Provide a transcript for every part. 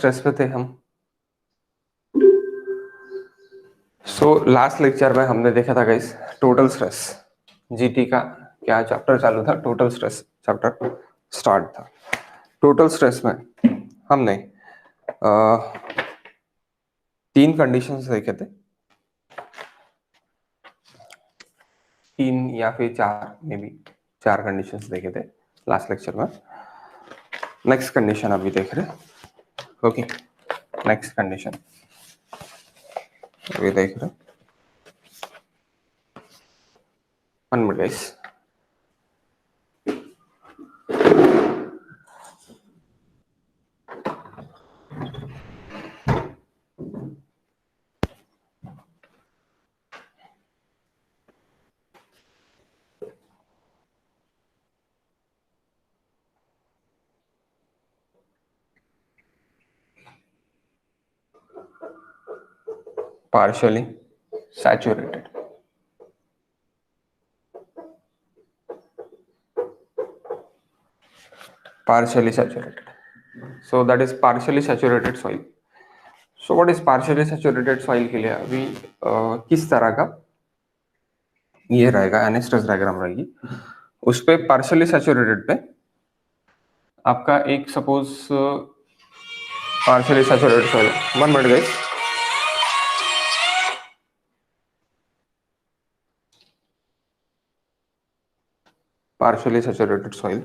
Stress पे थे हम। लास्ट लेक्चर में हमने देखा था गाइस टोटल स्ट्रेस। जीटी का क्या चैप्टर चालू था, टोटल स्ट्रेस चैप्टर स्टार्ट था। टोटल स्ट्रेस में हमने तीन कंडीशंस देखे थे, तीन या फिर चार, मे बी चार कंडीशंस देखे थे लास्ट लेक्चर में। नेक्स्ट कंडीशन अभी देख रहे। ओके, नेक्स्ट कंडीशन अभी देख रहे। 1 minute guys. partially saturated, partially saturated, so that is partially saturated soil. So what is partially saturated soil के लिए अभी किस तरह का ये रहेगा, यानी स्ट्रेस डायग्राम रहेगी उस पे पार्शियली सैचुरेटेड पे आपका एक suppose partially saturated soil. 1 minute guys. Partially saturated soil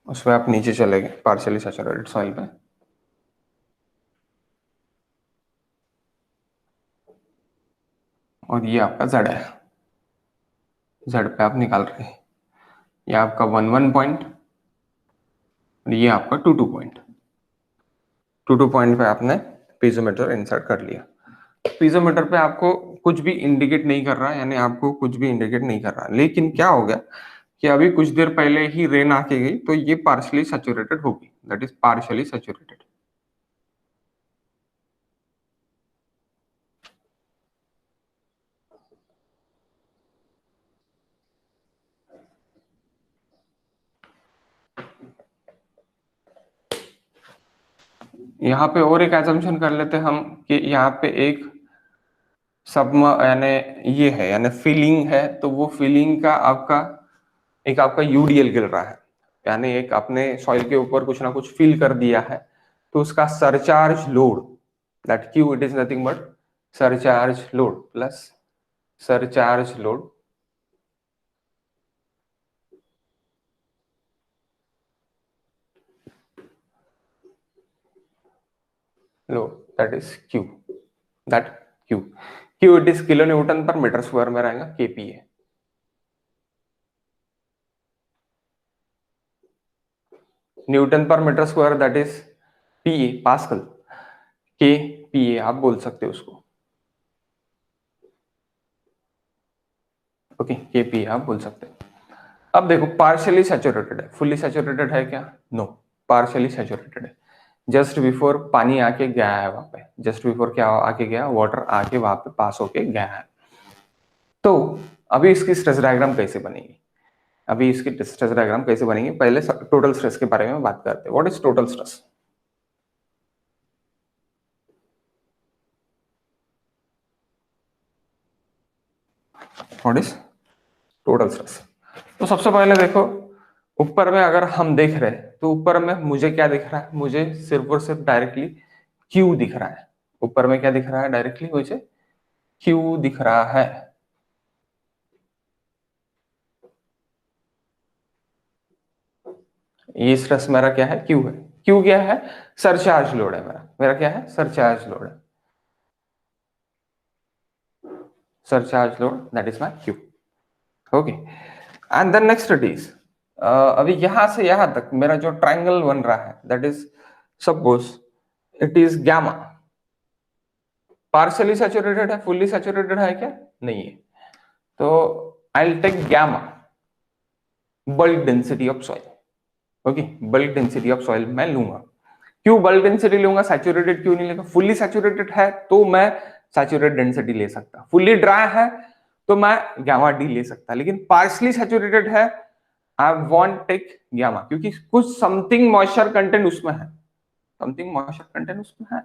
उसमें आप नीचे चले गए पार्शियली सैचुरेटेड सॉइल पे, और ये आपका जेड है। जेड पे आप निकाल रहे हैं, ये आपका 1 पॉइंट और ये आपका 2 पॉइंट। 2 पॉइंट पे आपने पीजोमीटर इंसर्ट कर लिया। पीजोमीटर पे आपको कुछ भी इंडिकेट नहीं कर रहा, यानी आपको कुछ भी इंडिकेट नहीं कर रहा, लेकिन क्या हो गया कि अभी कुछ देर पहले ही रेन आके गई तो ये पार्शियली सैचुरेटेड होगी, दैट इज पार्शियली सैचुरेटेड। यहाँ पे और एक एजम्पशन कर लेते हम कि यहाँ पे एक सब यानी ये है, यानी फीलिंग है, तो वो फीलिंग का आपका यूडीएल गिर रहा है, यानी एक आपने सॉइल के ऊपर कुछ ना कुछ फील कर दिया है, तो उसका surcharge load, that Q it is nothing but surcharge load plus surcharge load load, that is Q, that Q it is kilo newton per metre square में रहेगा, KPA. Newton per metre square that is PA, pascal, K PA आप बोल सकते हो उसको। Okay, के PA आप बोल सकते हो। अब देखो पार्शियली सैचुरेटेड है, फुल्ली सैचुरेटेड है क्या? नो, पार्शियली सैचुरेटेड है। जस्ट बिफोर पानी आके गया है वहां पे, जस्ट बिफोर क्या आके गया, वाटर आके वहां पे पास होके गया है। तो अभी इसकी स्ट्रेस डायग्राम कैसे बनेगी? अभी इसकी स्ट्रेस डायग्राम कैसे बनेगी, पहले टोटल स्ट्रेस के बारे में बात करते हैं। What is total stress? What is total stress? तो सबसे पहले देखो, ऊपर में अगर हम देख रहे हैं तो ऊपर में मुझे क्या दिख रहा है? मुझे सिर्फ और सिर्फ डायरेक्टली क्यू दिख रहा है। ऊपर में क्या दिख रहा है? डायरेक्टली मुझे क्यू दिख रहा है। ये स्ट्रेस मेरा क्या है? क्यू है। क्यू क्या है? सरचार्ज लोड है मेरा। मेरा क्या है? सरचार्ज लोड है। Surcharge load that is my Q. Okay, and then next it is, अभी यहां से यहां तक मेरा जो ट्रायंगल बन रहा है that is suppose it is gamma. Partially saturated है, फुल्ली सैचुरेटेड है क्या? नहीं है। तो I will take gamma, bulk density of soil. Okay, bulk density of soil मैं लूंगा। क्यों बल्क डेंसिटी लूंगा, सैचुरेटेड क्यों नहीं लेगा? फुल्ली सैचुरेटेड है तो मैं सैचुरेटेड डेंसिटी ले सकता, फुल्ली ड्राई है तो मैं गामा डी ले सकता, लेकिन पार्शली सैचुरेटेड है आई वॉन्ट टेक गामा, क्योंकि कुछ समथिंग मॉइस्चर कंटेंट उसमें है, समथिंग मॉइस्चर कंटेंट उसमें है,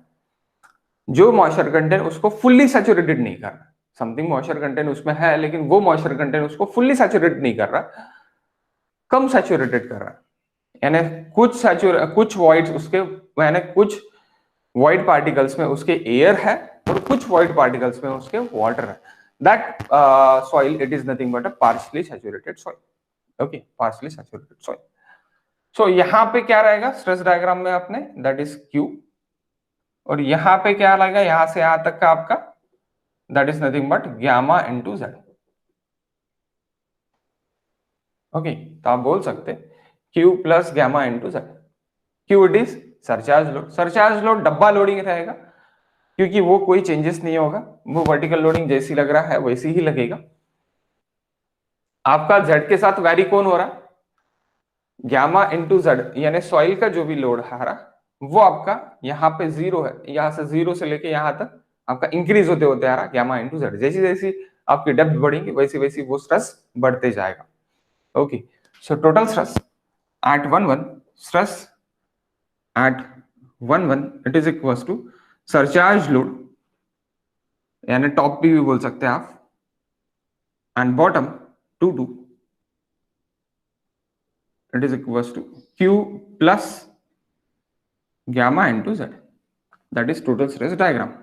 जो मॉइस्चर कंटेंट उसको फुल्ली सैचुरेटेड नहीं कर रहा। समथिंग मॉइस्चर कंटेंट उसमें है लेकिन वो मॉइस्चर कंटेंट उसको फुल्ली सैचुरेटेड नहीं कर रहा, कम सैचुरेटेड कर रहा है। यानी कुछ वॉइड्स उसके, यानी कुछ वॉइड पार्टिकल्स में उसके एयर है और कुछ वॉइड पार्टिकल्स में उसके वाटर है। That soil it is nothing but a partially saturated soil. Okay, partially saturated soil. So यहां पे क्या रहेगा स्ट्रेस डायग्राम में अपने, दैट इज क्यू, और यहां पे क्या लगेगा, यहां से यहां तक का आपका, that is nothing but gamma into Z. Okay, तो आप बोल सकते Q plus gamma into Z. Q it is surcharge load, surcharge load डब्बा लोडिंग रहेगा क्योंकि वो कोई चेंजेस नहीं होगा, वो वर्टिकल लोडिंग जैसी लग रहा है वैसी ही लगेगा। आपका जेड के साथ वैरी कौन हो रहा, गामा इंटू जेड, यानी सॉइल का जो भी लोड है वो आपका यहाँ पे जीरो है, यहां से जीरो से लेके यहां तक आपका इंक्रीज होते होते आ रहा गामा इंटू जेड। जैसी जैसी आपकी डेप्थ बढ़ेगी वैसी वैसी वो स्ट्रेस बढ़ते जाएगा। Okay, so total stress at 1 1, stress at 1 1 it is equal to surcharge load, यानी टॉप भी बोल सकते हैं आप, and bottom 2 2 it is equals to q plus gamma into z, that is total stress diagram.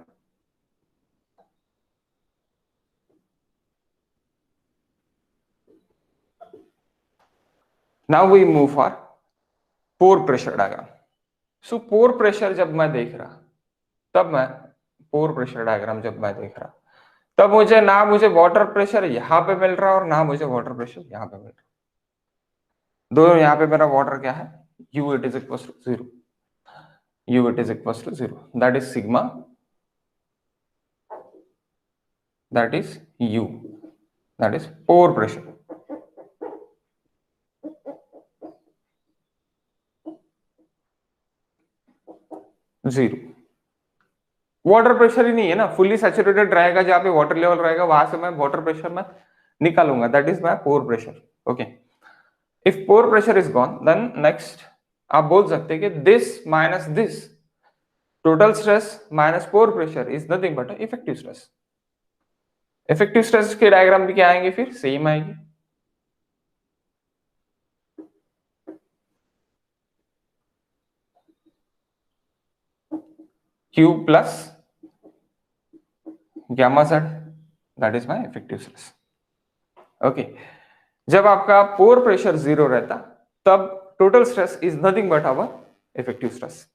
Now we move for pore pressure diagram. So pore pressure जब मैं देख रहा, तब मैं pore pressure diagram जब मैं देख रहा, तब मुझे ना मुझे वाटर प्रेशर यहाँ पे मिल रहा और ना मुझे वाटर प्रेशर यहाँ पे मिल रहा। दोनों यहाँ पे मेरा वाटर क्या है, u it is equals to 0, u it is equals to 0, that is sigma, that is u, that is pore pressure. Zero, water pressure ही नहीं है ना, फुल्ली सैचुरेटेड रहेगा, जहां पे वाटर लेवल रहेगा वहां से मैं वाटर प्रेशर में निकालूंगा, that is my pore pressure. Okay, if pore pressure is gone then next आप बोल सकते हैं कि this total stress minus pore pressure is nothing but effective stress. Effective stress के डायग्राम भी क्या आएंगे, फिर सेम आएगी, Q plus gamma Z, that is my effective stress. Okay, जब आपका पोर प्रेशर जीरो रहता तब total stress is nothing but our effective stress.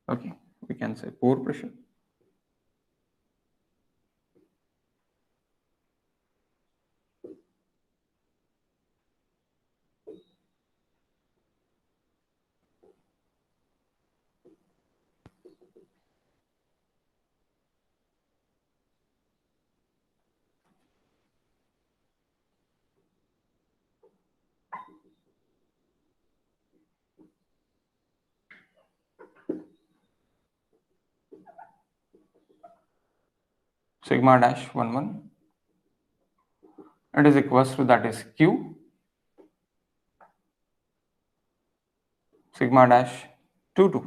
Okay, we can say pore pressure. Sigma dash 1 1, it is equals to, that is Q, sigma dash 2 2,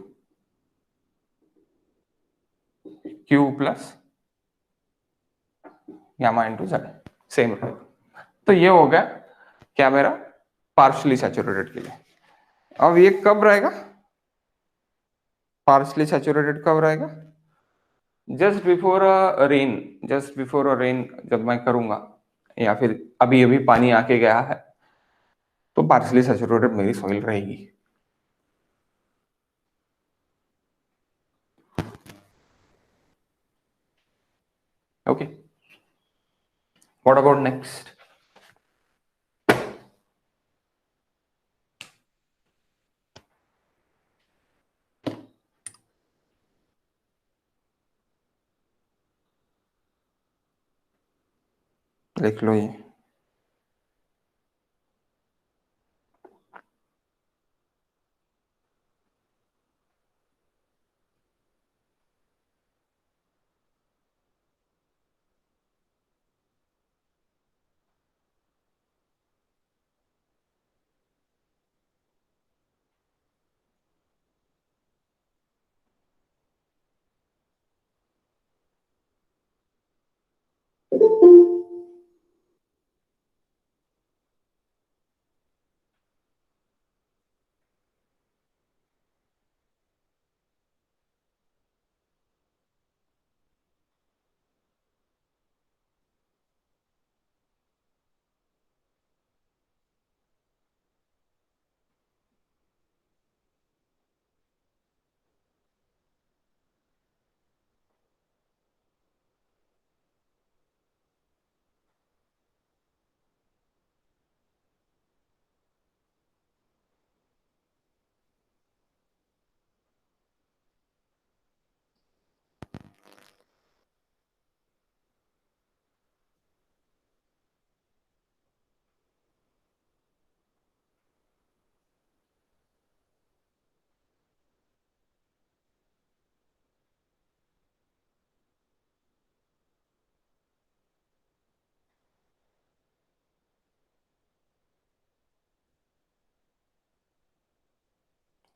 Q plus gamma into Z, same रहेगा। तो ये हो गया क्या मेरा partially saturated के लिए। अब ये कब रहेगा, पार्शली सैचुरेटेड कब रहेगा, just before rain, just before rain जब मैं करूंगा, या फिर अभी अभी पानी आके गया है तो पार्शली सैचुरेटेड मेरी सॉइल रहेगी। ओके, व्हाट अबाउट नेक्स्ट, लिख लो ये।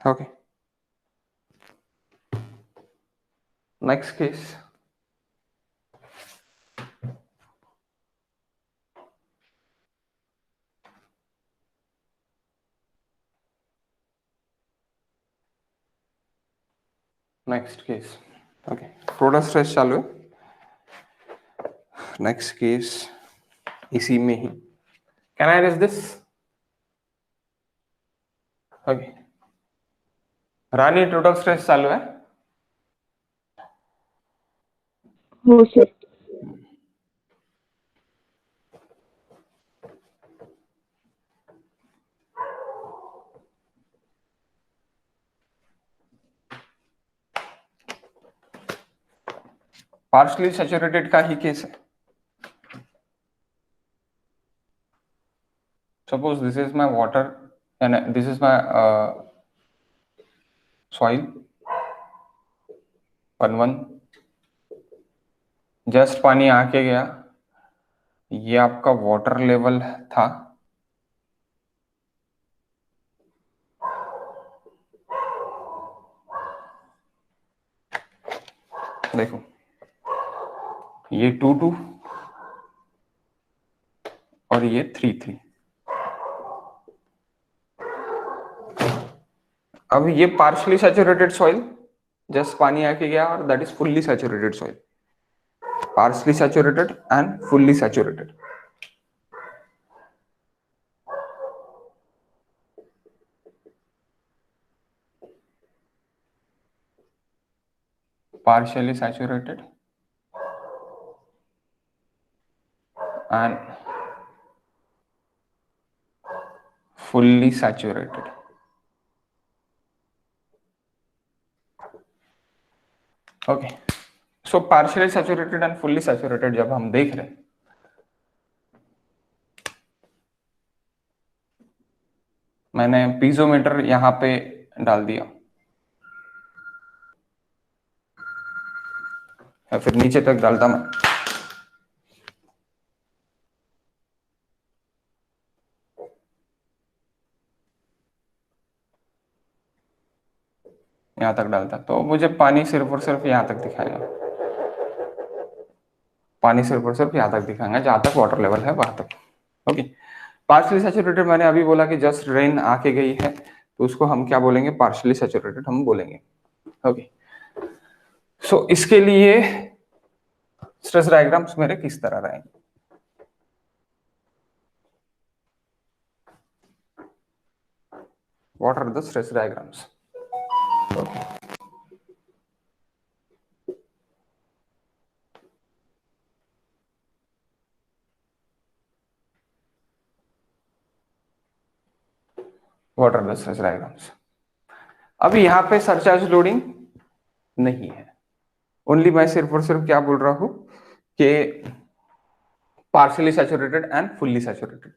Okay, next case. Next case, okay, थोड़ा स्ट्रेस चालू है। नेक्स्ट केस इसी में ही, can I raise this? Okay, Rani total stress चालू है। हो सर। पार्शली सैचुरेटेड का ही केस है। Suppose this is my water and this is my soil 1-1, just पानी आके गया, ये आपका वाटर लेवल था। देखो ये 2-2 और ये 3-3। अब ये पार्शली सैचुरेटेड सॉइल, जस्ट पानी आके गया, और that is fully saturated soil. Partially saturated and fully saturated. partially saturated and fully saturated. Okay, so partially saturated and fully saturated जब हम देख रहे हैं, मैंने पीजोमीटर यहां पे डाल दिया, या फिर नीचे तक डालता मैं, यहां तक डालता, तो मुझे पानी सिर्फ और सिर्फ यहां तक दिखाएगा। पानी सिर्फ और सिर्फ यहां तक दिखाएगा, जहां तक वाटर लेवल है वहां तक। ओके, पार्शियली सैचुरेटेड मैंने अभी बोला कि जस्ट रेन आके गई है, तो उसको हम क्या बोलेंगे? पार्शियली सैचुरेटेड हम बोलेंगे। ओके, सो इसके लिए स्ट्रेस डायग्राम्स मेरे किस तरह रहेंगे? What are the stress diagrams? Okay. What are the stress diagrams? अभी यहाँ पे सरचार्ज लोडिंग नहीं है, ओनली मैं सिर्फ और सिर्फ क्या बोल रहा हूं कि partially saturated and fully saturated,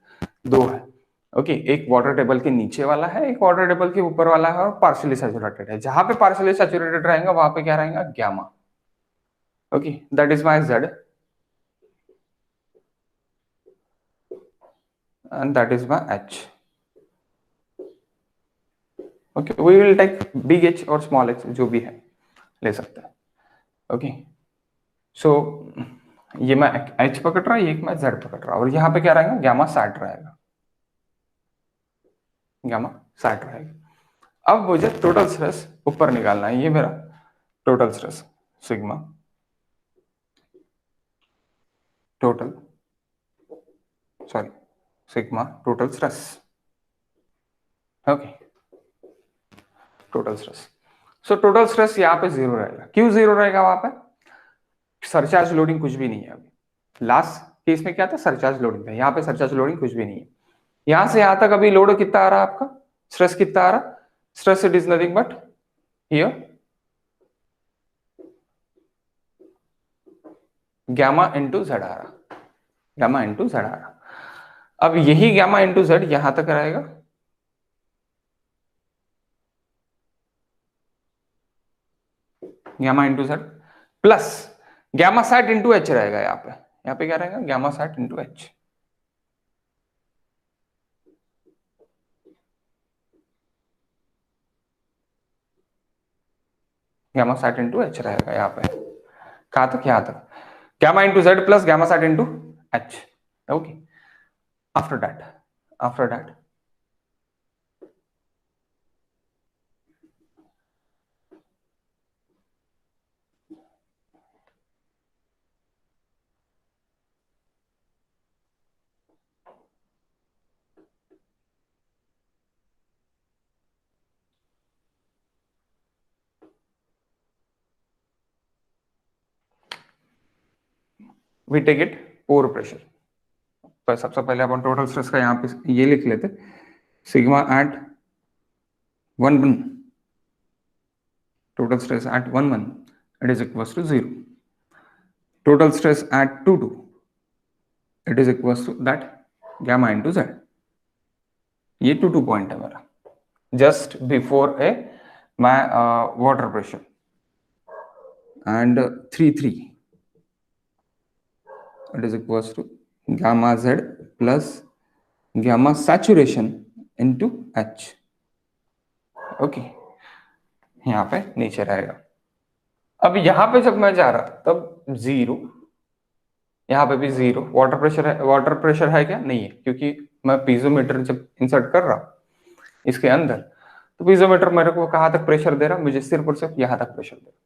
दो है। ओके, एक वाटर टेबल के नीचे वाला है, एक वाटर टेबल के ऊपर वाला है, और पार्शियली सैचुरेटेड है। जहां पे पार्शियली सैचुरेटेड रहेगा वहां पे क्या रहेगा, gamma. Okay, that is my Z and that is my H. Okay, we will take big H और small h, जो भी है ले सकते हैं। ओके, सो ये मैं H पकड़ रहा, ये मैं Z पकड़ रहा, और यहाँ पे क्या रहेगा, गैमा सैट रहेगा, गैमा सैट रहेगा। अब मुझे टोटल स्ट्रेस ऊपर निकालना है, ये मेरा total stress sigma total, sorry sigma total stress. Okay, total stress, सो टोटल स्ट्रेस यहाँ पे 0 रहेगा। क्यों 0 रहेगा वहां पे, सरचार्ज लोडिंग कुछ भी नहीं है। अभी लास्ट केस में क्या था, सरचार्ज लोडिंग था, यहाँ पे सरचार्ज लोडिंग कुछ भी नहीं है। यहां से यहां तक अभी लोड कितना आ रहा है आपका, स्ट्रेस कितना आ रहा, stress it is nothing but here gamma into Z आ रहा, गैमा इंटू जेड आ रहा। अब यही गैमा इंटू जेड यहां तक रहेगा, gamma into Z plus gamma sat into H रहेगा। यहाँ पे क्या रहेगा, gamma sat into H. Gamma sat into H रहेगा यहाँ पे, कहां तक, यहां तक gamma into Z plus gamma sat into H. Okay, after that we take it pore pressure. तो सबसे पहले अपन टोटल स्ट्रेस का यहाँ पे ये लिख लेते, sigma eight 1 1, total stress at 1 1, it is equals to 0. Total stress at 2 2, it is equals to that gamma into z. ये 2 2 पॉइंट है मेरा, just before A my water pressure, and 3 3, it is equals to gamma z plus gamma saturation into h. Okay, यहाँ पे नीचे रहेगा। अब यहाँ पे जब मैं जा रहा तब 0, यहाँ पे भी 0। वाटर प्रेशर है क्या, नहीं है, क्योंकि मैं पीजोमीटर जब इंसर्ट कर रहा इसके अंदर, तो पीजोमीटर मेरे को कहाँ तक प्रेशर दे रहा, मुझे सिर्फ और सिर्फ यहाँ तक प्रेशर दे रहा।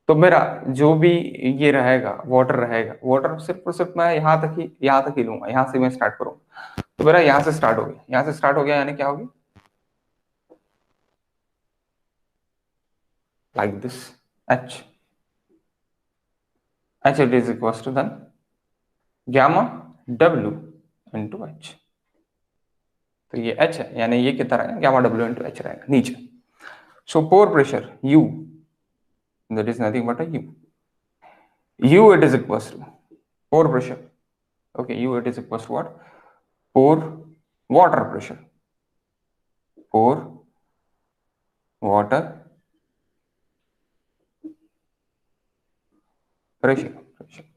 तो मेरा जो भी ये रहेगा वाटर सिर्फ और सिर्फ मैं यहाँ तक ही लूंगा, यहाँ से मैं स्टार्ट करूंगा। तो मेरा यहाँ से स्टार्ट हो गया, यहाँ से स्टार्ट हो गया, यानी क्या होगी, like this h it is equals to then gamma w into h। तो ये h है, यानी ये कितना रहेगा, gamma w into h रहेगा नीचे। So pore pressure u, that is nothing but a u it is equals to pore pressure। okay, u it is equals to what, pore water pressure, pore water pressure,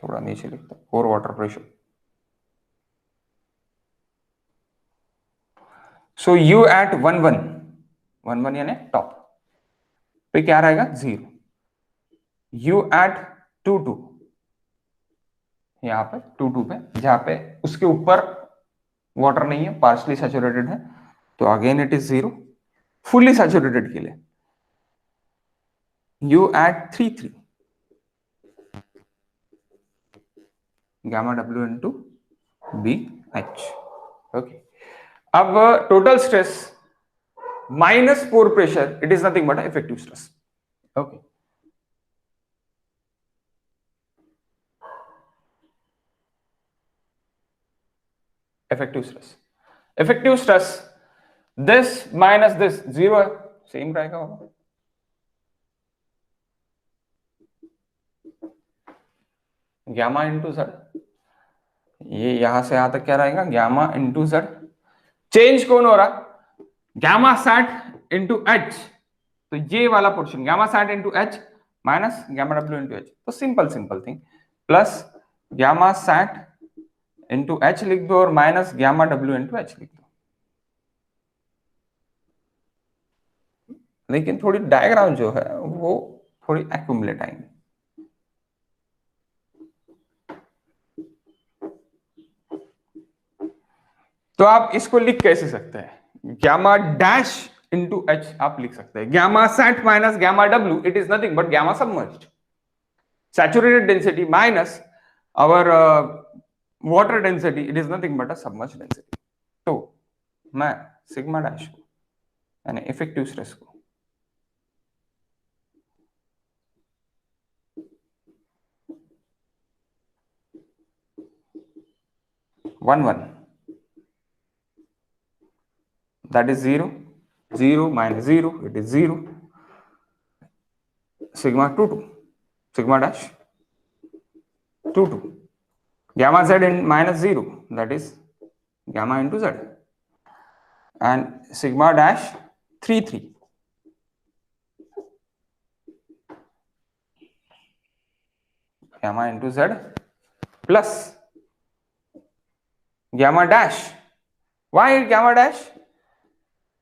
थोड़ा नीचे लिखता हूं, pore water pressure। So u at 1 1, 1 1 यानी top पे क्या रहेगा, 0। u at 2 2, यहाँ पे 2 2 पे, जहां पे उसके ऊपर वाटर नहीं है, पार्शली सैचुरेटेड है, तो again it is 0। Fully saturated के लिए u at 3 3, gamma w into bh। Okay, अब total stress minus pore pressure, it is nothing but effective stress. Okay, effective stress this minus this 0 है, same रहेगा होगा, gamma into z, ये यहां से यहां तक क्या रहेगा, गामा इंटू जेड। चेंज कौन हो रहा, गामा सैट इंटू एच, तो ये वाला portion gamma sat into H minus gamma W into H, तो simple simple thing, plus gamma sat into H लिख दो और minus gamma W into H लिख दो। लेकिन थोड़ी डायग्राम जो है वो थोड़ी एक्यूमुलेट आएंगे। तो आप इसको लिख कैसे सकते हैं, गामा डैश इंटू एच आप लिख सकते हैं, gamma sat minus gamma W, it is nothing but gamma submerged, saturated density minus our water density, it is nothing but a submerged density. तो मैं सिग्मा डैश को यानी इफेक्टिव स्ट्रेस को one that is 0 0 minus 0, it is 0, sigma 2 sigma dash 2 gamma z in minus 0, that is gamma into z, and sigma dash 3 gamma into z plus gamma dash. Why gamma dash?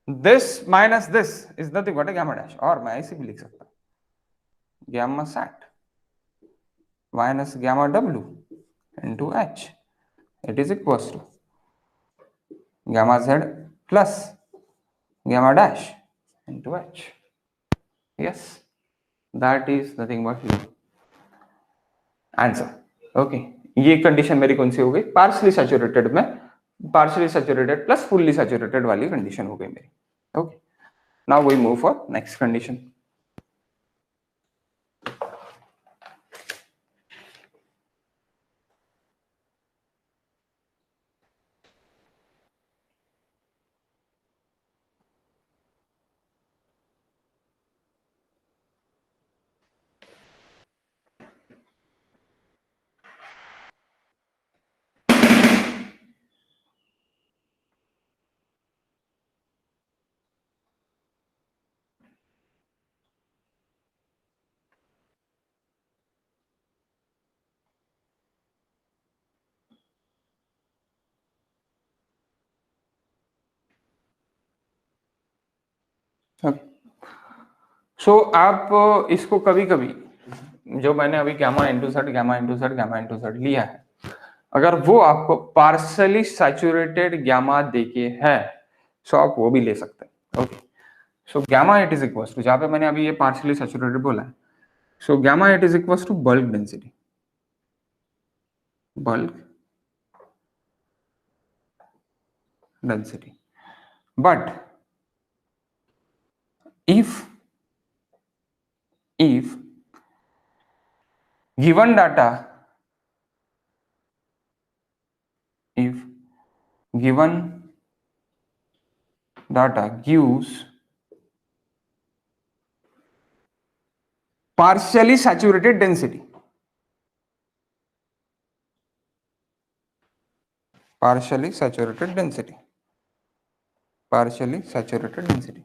This minus this is nothing but a gamma dash, और मैं ऐसे भी लिख सकता हूं gamma sat minus gamma w into h, it is equals to gamma z plus gamma dash into h. Yes, that is nothing but answer. Okay, ये condition मेरी कौन सी हो गई, पार्शली सैचुरेटेड में, partially saturated plus fully saturated वाली condition हो गई मेरी। Okay, now we move for next condition. So आप इसको कभी कभी जो मैंने अभी gamma into Z gamma into Z gamma into Z लिया है, अगर वो आपको पार्शली सैचुरेटेड गामा देके है सो आप वो भी ले सकते हैं। Okay, so gamma it is equal to, जहां पे मैंने अभी ये पार्शली सैचुरेटेड बोला है, so gamma it is equal to bulk density, bulk density, but if given data, if given data gives partially saturated density, partially saturated density, partially saturated density,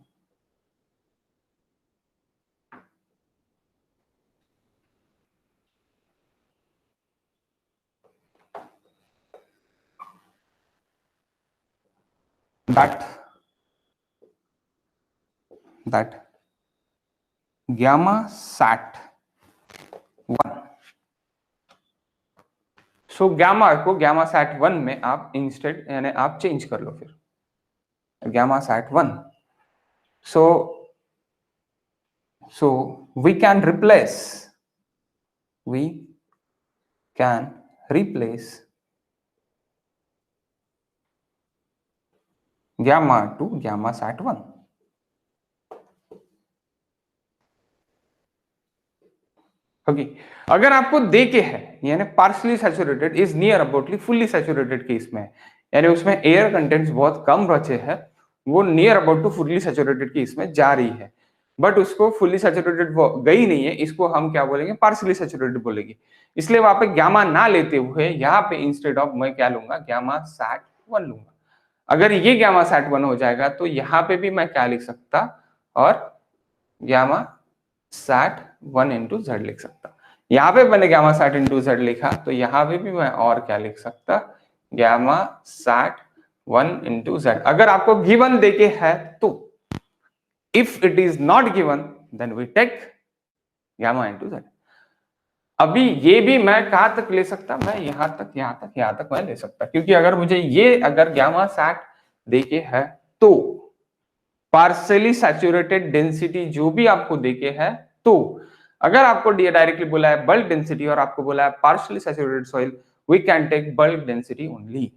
that gamma sat 1, so gamma को gamma sat 1 में आप instead यानी आप change कर लो, फिर gamma sat 1, so we can replace gamma to gamma sat 1. Okay, अगर आपको देके है यानी partially saturated is near aboutly fully saturated case में, यानी उसमें एयर कंटेंट्स बहुत कम बचे हैं, वो near about to fully saturated case में जा रही है, बट उसको फुल्ली सैचुरेटेड गई नहीं है, इसको हम क्या बोलेंगे, पार्शियली सैचुरेटेड बोलेंगे। इसलिए वहां पे गामा ना लेते हुए यहाँ पे इंस्टेड ऑफ मैं क्या लूंगा, गामा सैट 1 लूंगा। अगर ये गामा सैट 1 हो जाएगा तो यहाँ पे भी मैं क्या लिख सकता, और गामा सैट 1 इंटू जेड लिख सकता। यहाँ पे मैंने गामा सैट इंटू जेड लिखा, तो यहाँ पे भी मैं और क्या लिख सकता, गामा सैट 1 इंटू जेड। अगर आपको गिवन देके है तो, if it is not given then we take gamma into Z. अभी ये भी मैं कहां तक ले सकता, मैं यहां तक, यहां तक मैं ले सकता, क्योंकि अगर मुझे ये अगर गामा सैट देके है तो पार्शियली सैचुरेटेड डेंसिटी जो भी आपको देके है, तो अगर आपको डायरेक्टली बोला है बल्क डेंसिटी और आपको बोला है partially saturated soil, we can take bulk density only,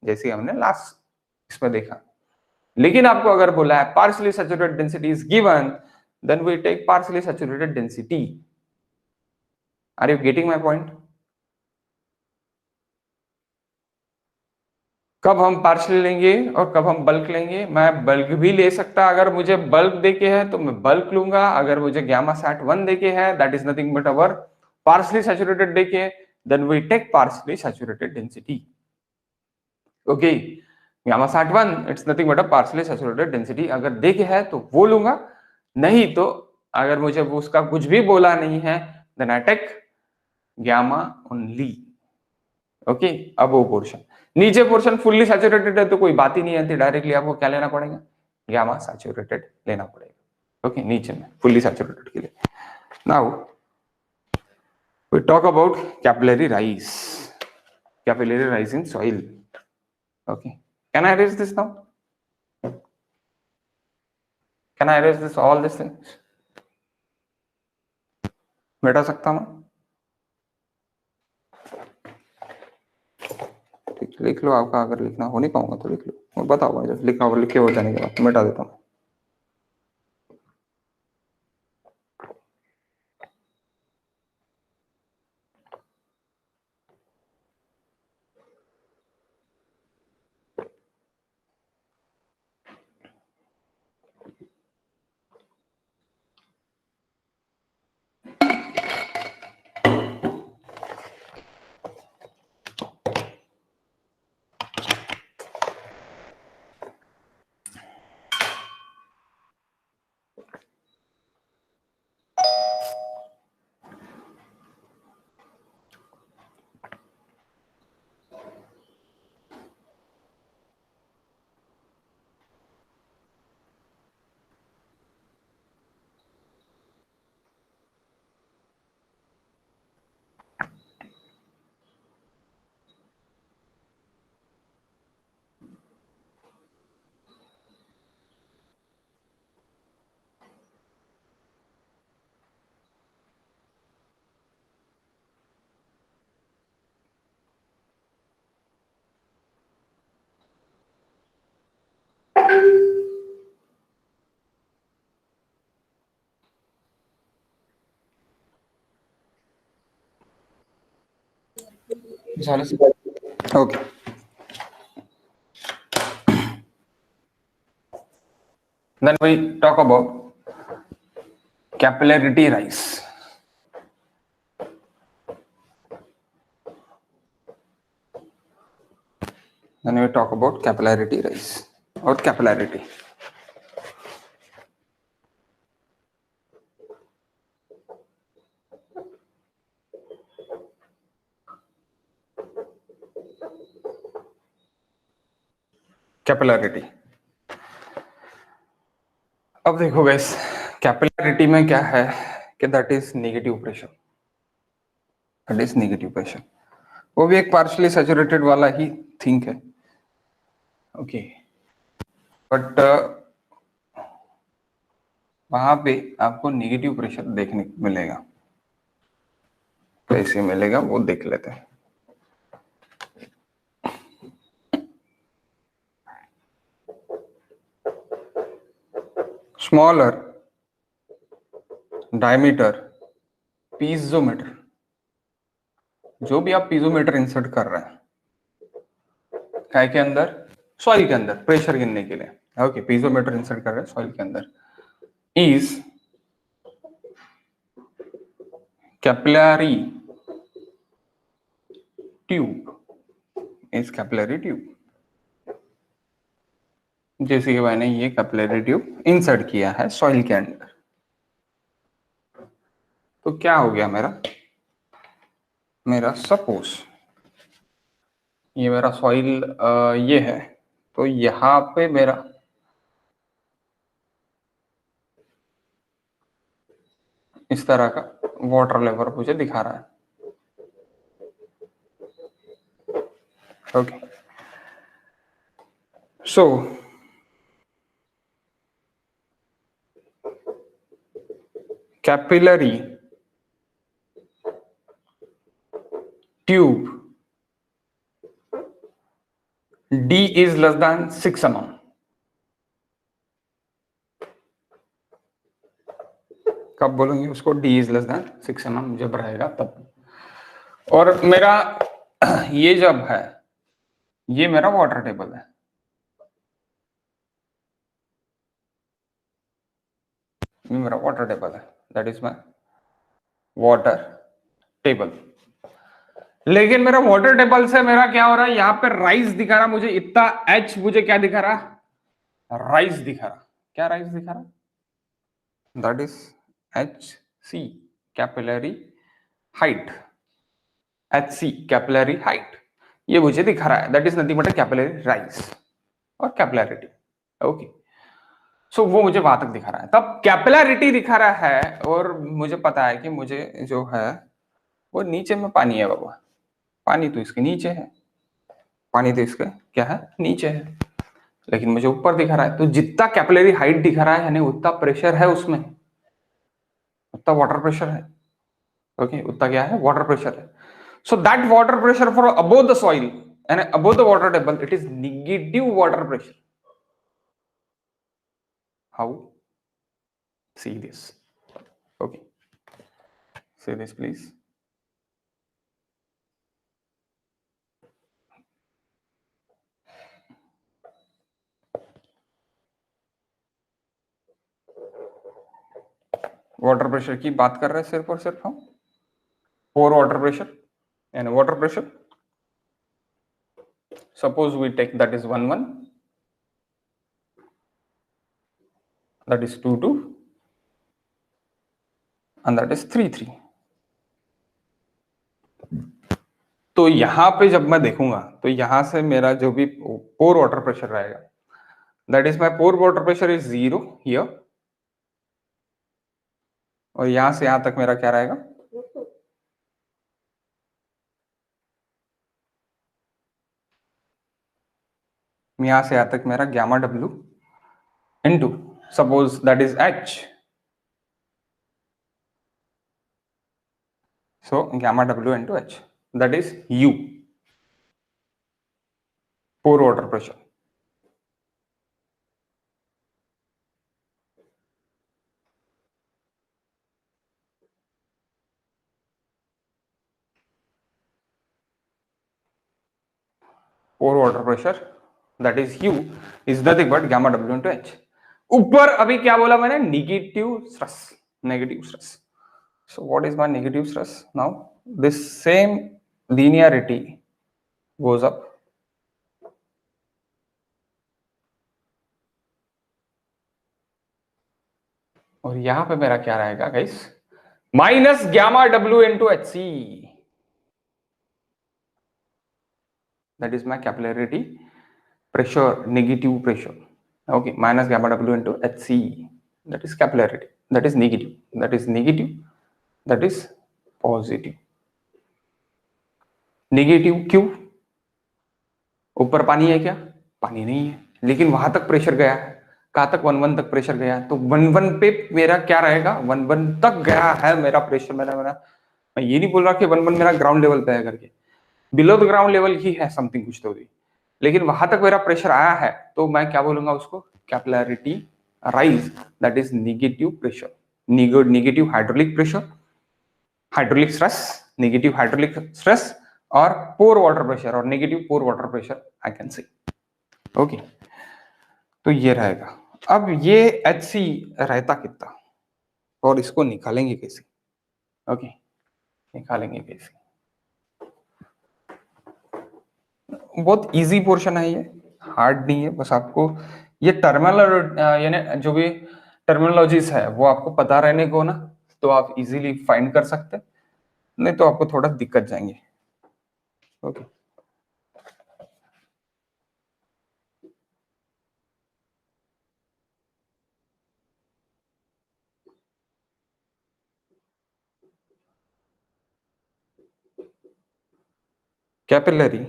जैसे हमने लास्ट इसमें देखा। लेकिन आपको अगर बोला है partially saturated density is given, then we take partially saturated density. Are you getting my point? कब हम पार्शियल लेंगे और कब हम बल्क लेंगे? मैं बल्क भी ले सकता, अगर मुझे बल्क देके है तो मैं बल्क लूंगा। अगर मुझे गामा सैट 1 देके है, that is nothing but our partially saturated देके, then we take partially saturated density. Okay, gamma sat 1 it's nothing but a partially saturated density, अगर देके है तो वो लूंगा, नहीं तो अगर मुझे वो उसका कुछ भी बोला नहीं है, then I take gamma only. Okay, अब वो पोर्शन, नीचे पोर्शन फुल्ली सैचुरेटेड है तो कोई बात ही नहीं आती, डायरेक्टली आपको क्या लेना पड़ेगा, गामा सैचुरेटेड लेना पड़ेगा। ओके, नीचे में फुल्ली सैचुरेटेड के लिए। Now we talk about capillary rise, capillary rise in soil. Okay, can I erase this now? Can I erase this, all these things? मिटा सकता हूं? ठीक, लिख लो, आपका अगर लिखना हो नहीं पाऊंगा तो लिख लो, और बताओ भाई, लिखा और लिखे हो जाने के बाद मिटा देता हूं। Okay. Then we talk about capillarity rise. Then we talk about capillarity rise or capillarity. Capillarity, अब देखो गाइस, कैपिलरिटी में क्या है कि that is negative pressure, that is negative pressure, वो भी एक पार्शियली सैचुरेटेड वाला ही थिंक है। ओके, बट वहां पे आपको नेगेटिव प्रेशर देखने को मिलेगा, कैसे मिलेगा वो देख लेते हैं। स्मॉलर डायमीटर पीजोमीटर, जो भी आप पीजोमीटर इंसर्ट कर रहे हैं काय के अंदर, सॉइल के अंदर प्रेशर गिनने के लिए। ओके, पीजोमीटर इंसर्ट कर रहे हैं सॉइल के अंदर, is capillary tube, is capillary tube। जैसे कि मैंने ये कैपिलरी ट्यूब इंसर्ट किया है सॉइल के अंदर, तो क्या हो गया मेरा सपोज ये मेरा सॉइल ये है, तो यहाँ पे मेरा इस तरह का वाटर लेवल मुझे दिखा रहा है। Okay, so capillary tube D is less than 6 mm। कब बोलूंगी उसको? D is less than 6 mm जब रहेगा तब। और मेरा ये जब है, ये मेरा वाटर टेबल है, ये मेरा वाटर टेबल है, that is my water table. लेकिन मेरा वाटर टेबल से मेरा क्या हो रहा है, यहाँ पे राइज दिखा रहा मुझे इतना H, मुझे क्या दिखा रहा? राइज दिखा रहा। क्या राइज दिखा रहा? That is HC capillary height, HC capillary height, ये मुझे दिखा रहा है। That is nothing but capillary rise और कैपिलरिटी। ओके, सो वो मुझे वहां तक दिखा रहा है, तब कैपिलरिटी दिखा रहा है, और मुझे पता है कि मुझे जो है वो नीचे में पानी है बाबा, पानी तो इसके नीचे है, पानी तो इसके क्या है, नीचे है, लेकिन मुझे ऊपर दिखा रहा है। तो जितना कैपिलरी हाइट दिखा रहा है यानी उतना प्रेशर है उसमें, उतना वाटर प्रेशर है। ओके, उतना क्या है, वाटर प्रेशर है। So that water pressure for above the soil and above the water table, it is negative water pressure. How? See this. Okay, see this please. Water pressure की बात कर रहे हैं सिर्फ और सिर्फ हम, pore water pressure and water pressure. Suppose we take that is 1 1, that is 2 2, and that is 3 3। तो यहां पे जब मैं देखूंगा तो यहां से मेरा जो भी पोर वाटर प्रेशर रहेगा, that is my pore water pressure is 0 here, और यहां से यहां तक मेरा क्या रहेगा, यहां से यहां तक मेरा gamma W into suppose that is H, so gamma W into H, that is U, pore water pressure। pore water pressure that is U is nothing but gamma W into H। ऊपर अभी क्या बोला मैंने, negative stress, negative stress. So what is my negative stress now? This same linearity goes up, और यहां पे मेरा क्या रहेगा guys, minus gamma W into HC, that is my capillarity pressure, negative pressure। okay, minus gamma W into HC, that is capillarity, that is negative, that is negative, that is positive। Negative क्यों? ऊपर पानी है क्या? पानी नहीं है, लेकिन वहां तक प्रेशर गया है। कहां तक? 1 1 तक प्रेशर गया, तो 1 1 पे मेरा क्या रहेगा, 1 1 तक गया है मेरा प्रेशर। मेरा मैं ये नहीं बोल रहा कि 1 1 मेरा ग्राउंड लेवल पे है करके, बिलो द ग्राउंड लेवल ही है समथिंग कुछ तो भी, लेकिन वहां तक मेरा प्रेशर आया है, तो मैं क्या बोलूंगा उसको, capillarity rise, that is negative pressure, negative hydraulic pressure, hydraulic stress, negative hydraulic stress, और पोर वाटर प्रेशर और negative pore water pressure I can say. Okay, तो ये रहेगा। अब ये HC रहता कितना और इसको निकालेंगे कैसे? ओके, निकालेंगे कैसे? बहुत इजी पोर्शन है ये, हार्ड नहीं है, बस आपको ये टर्मिनल यानी जो भी टर्मिनोलॉजीज है वो आपको पता रहने को ना, तो आप इजीली फाइंड कर सकते, नहीं तो आपको थोड़ा दिक्कत जाएंगे। Okay, capillary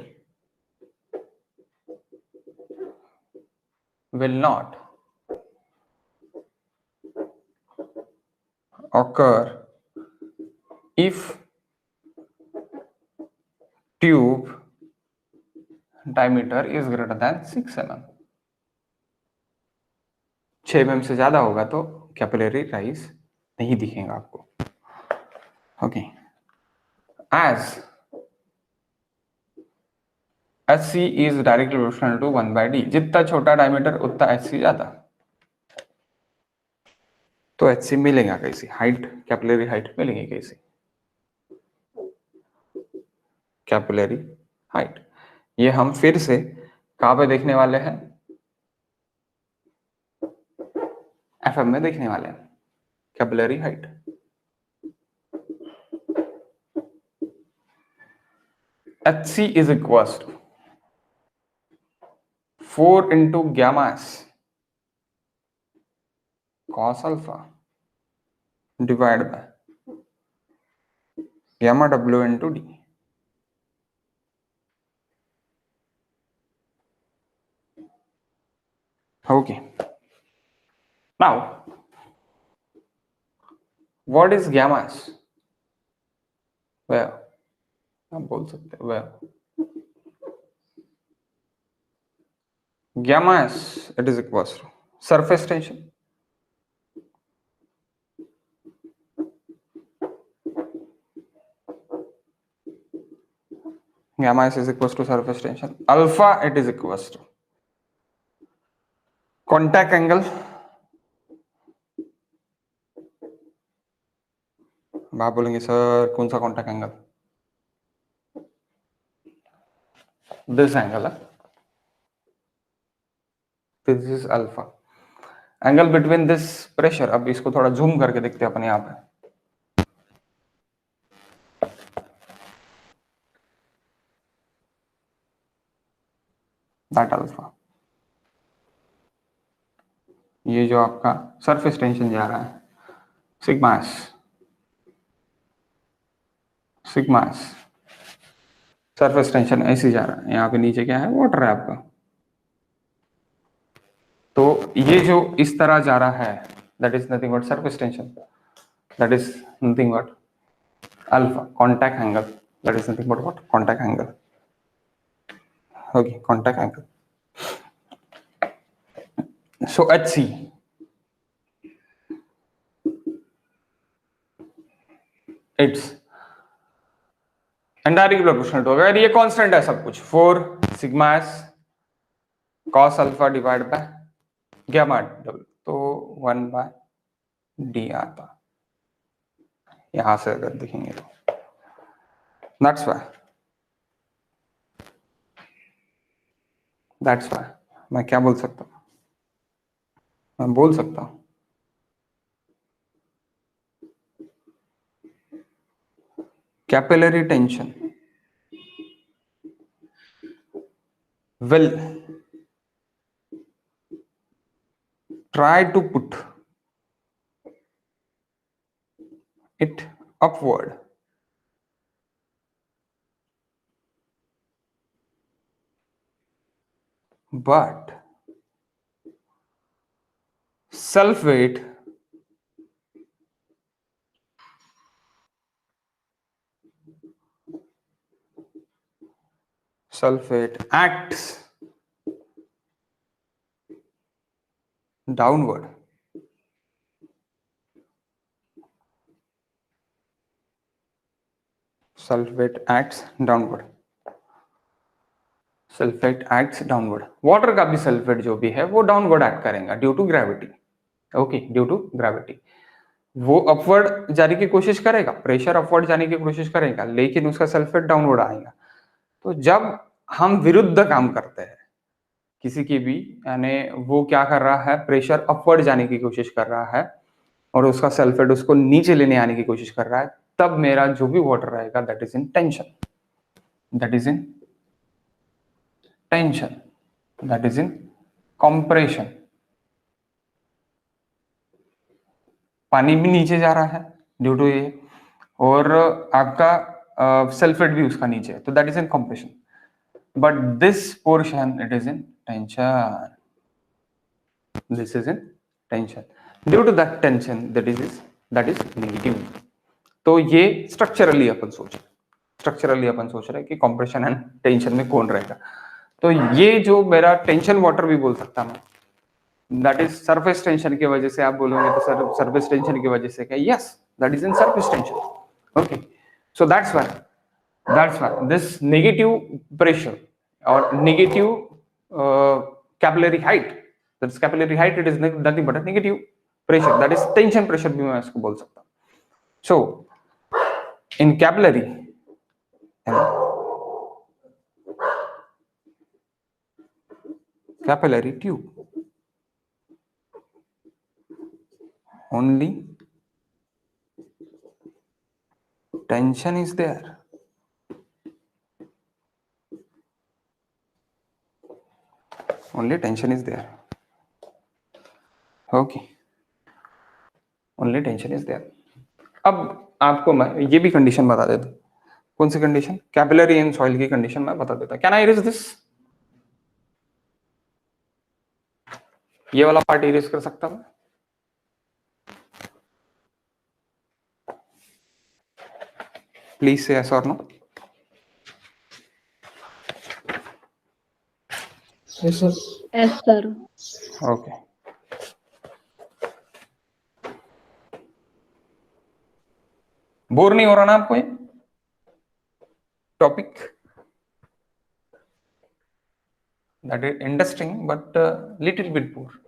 will not occur if tube diameter is greater than 6 mm। 6 mm से ज्यादा होगा तो कैपिलरी राइज नहीं दिखेगा आपको। Okay, as HC is directly proportional to 1/d, जितना छोटा डायमीटर उतना HC ज्यादा, तो HC मिलेगा कैसे? हाइट, कैपिलरी हाइट मिलेगी कैसे? कैपिलरी हाइट ये हम फिर से कहां पे देखने वाले हैं? FM में देखने वाले हैं। Capillary height HC is equals to 4 into gamma S cos alpha divided by gamma W into D। Okay, now what is gamma S? Where आप बोल सकते हैं where gamma S it is equals to surface tension, gamma S is equals to surface tension, alpha it is equals to contact angle, आप बोलेंगे sir कौन सा contact angle? this angle है, this is alpha, angle between this pressure। अब इसको थोड़ा zoom करके देखते हैं अपन यहाँ पे, that alpha, ये जो आपका सरफेस टेंशन जा रहा है sigma S, sigma S surface tension ऐसे जा रहा है, यहाँ पे नीचे क्या है? वाटर है आपका, तो ये जो इस तरह जा रहा है that is nothing but surface tension, that is nothing but alpha, contact angle, that is nothing but what? Contact angle. Okay, contact angle. So HC it's directly proportional to, अगर ये कांस्टेंट है सब कुछ, 4 sigma S cos alpha divide by gamma double, तो 1/d आता, यहां से अगर देखेंगे तो दैट्स व्हाई मैं क्या बोल सकता हूं? मैं बोल सकता हूं capillary tension will try to put it upward, but self weight acts downward, self weight acts downward, self weight acts downward, water का भी सल्फेट जो भी है वो डाउनवर्ड एक्ट करेगा due to gravity. Okay, due to gravity वो upward जाने की कोशिश करेगा, प्रेशर अपवर्ड जाने की कोशिश करेगा, लेकिन उसका सल्फेट डाउनवर्ड आएगा। तो जब हम विरुद्ध काम करते हैं किसी की भी, यानी वो क्या कर रहा है, प्रेशर अपवर्ड जाने की कोशिश कर रहा है और उसका सल्फेट उसको नीचे लेने आने की कोशिश कर रहा है, तब मेरा जो भी वाटर रहेगा that is in tension, that is in tension, that is in compression. पानी भी नीचे जा रहा है ड्यू टू ये, और आपका सल्फेट भी उसका नीचे है, तो that is in compression. But this portion it is in tension, this is in tension, due to that tension that is negative। तो ये स्ट्रक्चरली अपन सोच रहे हैं कि कंप्रेशन एंड टेंशन में कौन रहेगा। तो ये जो मेरा टेंशन वाटर भी बोल सकता मैं, दैट इज सरफेस टेंशन की वजह से। आप बोलोगे तो सरफेस टेंशन की वजह से क्या, yes that is in surface tension. Okay, so that's why this negative pressure और negative capillary height, that's capillary height, it is nothing but negative pressure, that is tension pressure भी मैं इसको बोल सकता हूं। So in capillary tube only tension is there, only tension is there। Okay, only tension is there. अब आपको मैं ये भी कंडीशन बता देता हूं। कौन सी कंडीशन, कैपिलरी इन सॉइल की कंडीशन मैं बता देता। कैन आई इरेज दिस, ये वाला पार्ट इरेज कर सकता हूं। प्लीज से यस और no. Yes sir. Okay, bore नहीं हो रहा ना आपको ये topic? That is interesting but little bit bore.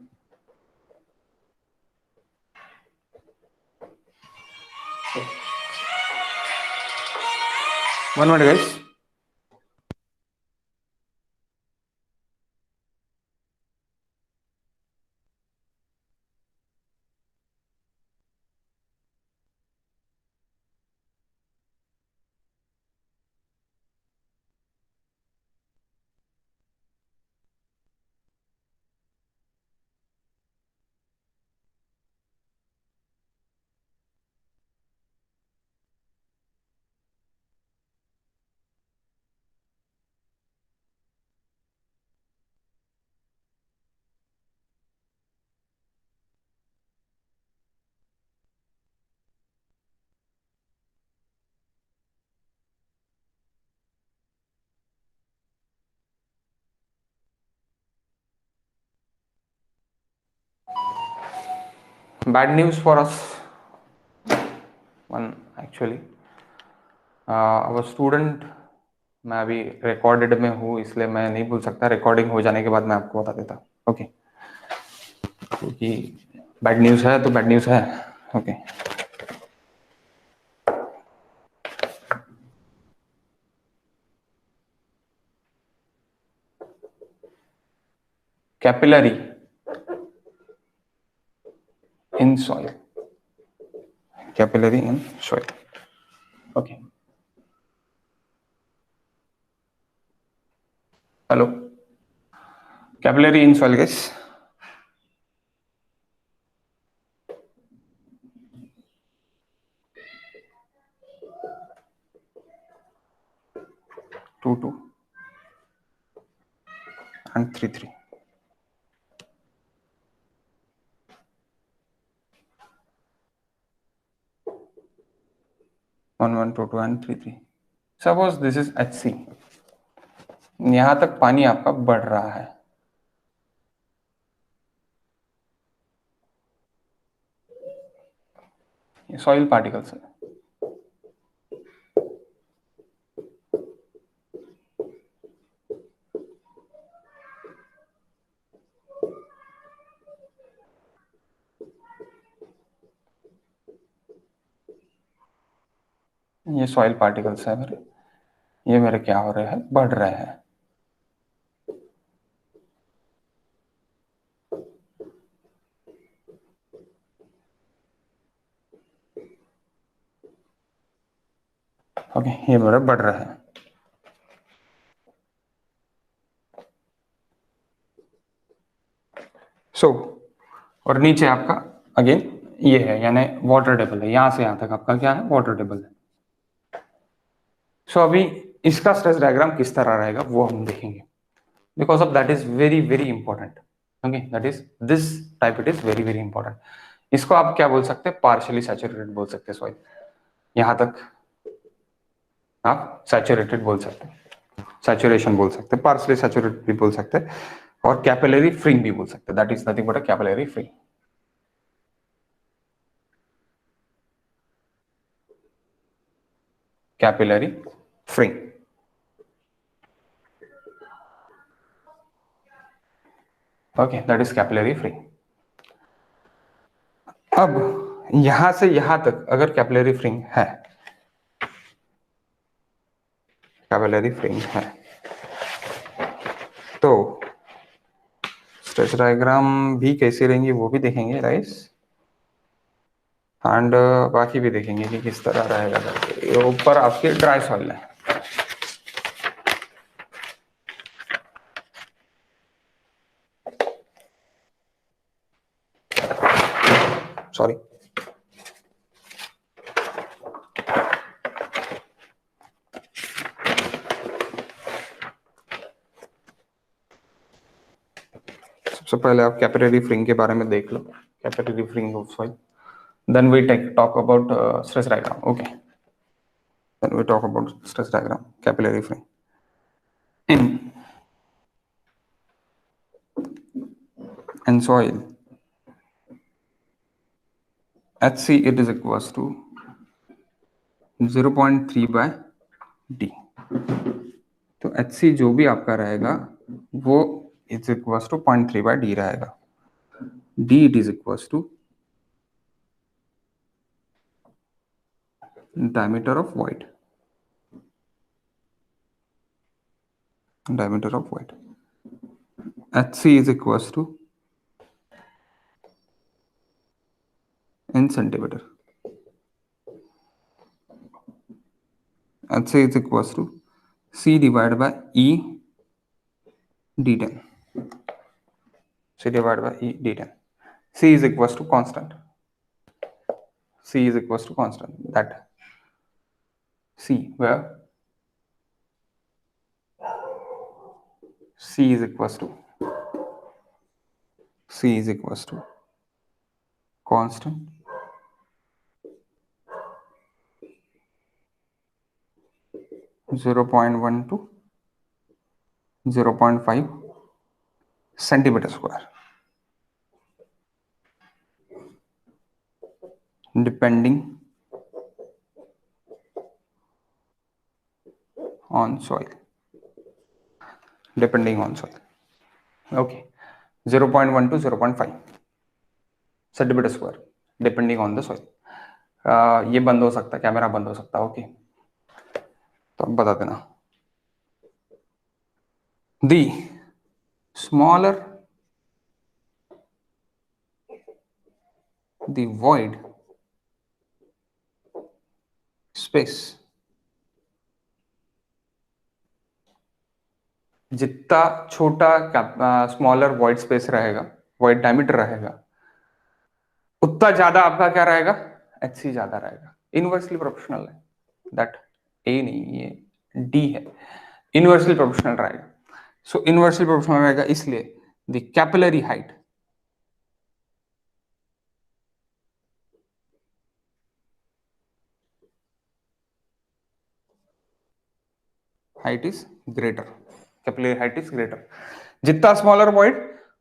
One minute guys. Bad news for us, one actually, our student, मैं अभी रिकॉर्डेड में हूँ इसलिए मैं नहीं बोल सकता, रिकॉर्डिंग हो जाने के बाद मैं आपको बता देता। ओके, क्योंकि बैड न्यूज़ है तो बैड न्यूज़ है। Okay, capillary in soil, capillary in soil. Okay, hello, capillary in soil guys. Two two and 3 3, 1 1 2 2 and 3 3। Suppose this is HC, यहां तक पानी आपका बढ़ रहा है। ये सॉइल पार्टिकल्स है। ये सॉइल पार्टिकल्स है मेरे, ये मेरे क्या हो रहे हैं, बढ़ रहे हैं। ओके, ये मेरे बढ़ रहे हैं। सो और नीचे आपका अगेन ये है, यानी वाटर टेबल है, यहां से यहां तक आपका क्या है, वाटर टेबल है। सो अभी इसका स्ट्रेस डायग्राम किस तरह रहेगा वो हम देखेंगे, because of that is very very important. Okay, that is this type, it is very very important. इसको आप क्या बोल सकते हैं, पार्शियली सैचुरेटेड बोल सकते हैं सॉइल, यहां तक आप सैचुरेटेड बोल सकते हैं, सैचुरेशन बोल सकते हैं, पार्शियली सैचुरेटेड भी बोल सकते हैं, और कैपिलरी फ्री भी बोल सकते हैं, that is nothing but a capillary free. Capillary free, okay, that is capillary free. अब यहां से यहां तक अगर कैपिलरी फ्री है, कैपिलरी फ्री है, तो स्ट्रेच डायग्राम भी कैसे रहेंगी वो भी देखेंगे राइस, एंड बाकी भी देखेंगे कि किस तरह रहेगा करके। ये ऊपर आपके ड्राई सॉइल है, सॉरी, सबसे पहले आप कैपिलरी फ्रिंग के बारे में देख लो, capillary fringe of soil, then we talk about stress diagram. Okay, then we talk about stress diagram, capillary fringe in soil HC it is equals to 0.3 by D। तो HC जो भी आपका रहेगा वो is equals to 0.3 by D रहेगा। D it is equals to diameter of void, diameter of void। HC is equals to in centimeter, HC is equals to C divided by E D10, C divided by E D10। C is equals to constant, C is equals to constant, that C where C is equals to C is equals to constant 0.1 to 0.5 centimeter square, depending on soil, depending on soil। okay, 0.1 to 0.5 centimeter square depending on the soil। ये बंद हो सकता है, camera बंद हो सकता है। Okay, तो अब बता देना, the smaller the void space, जितना छोटा स्मॉलर वॉइड स्पेस रहेगा, वॉइड डायमीटर रहेगा, उतना ज्यादा आपका क्या रहेगा, HC ज्यादा रहेगा। इनवर्सली प्रोपोर्शनल है, दैट ए नहीं, ये डी है, इनवर्सली प्रोपोर्शनल रहेगा। सो इनवर्सली प्रोपोर्शनल रहेगा, इसलिए the capillary height is greater, capillary height is greater. जितना स्मॉलर वॉइड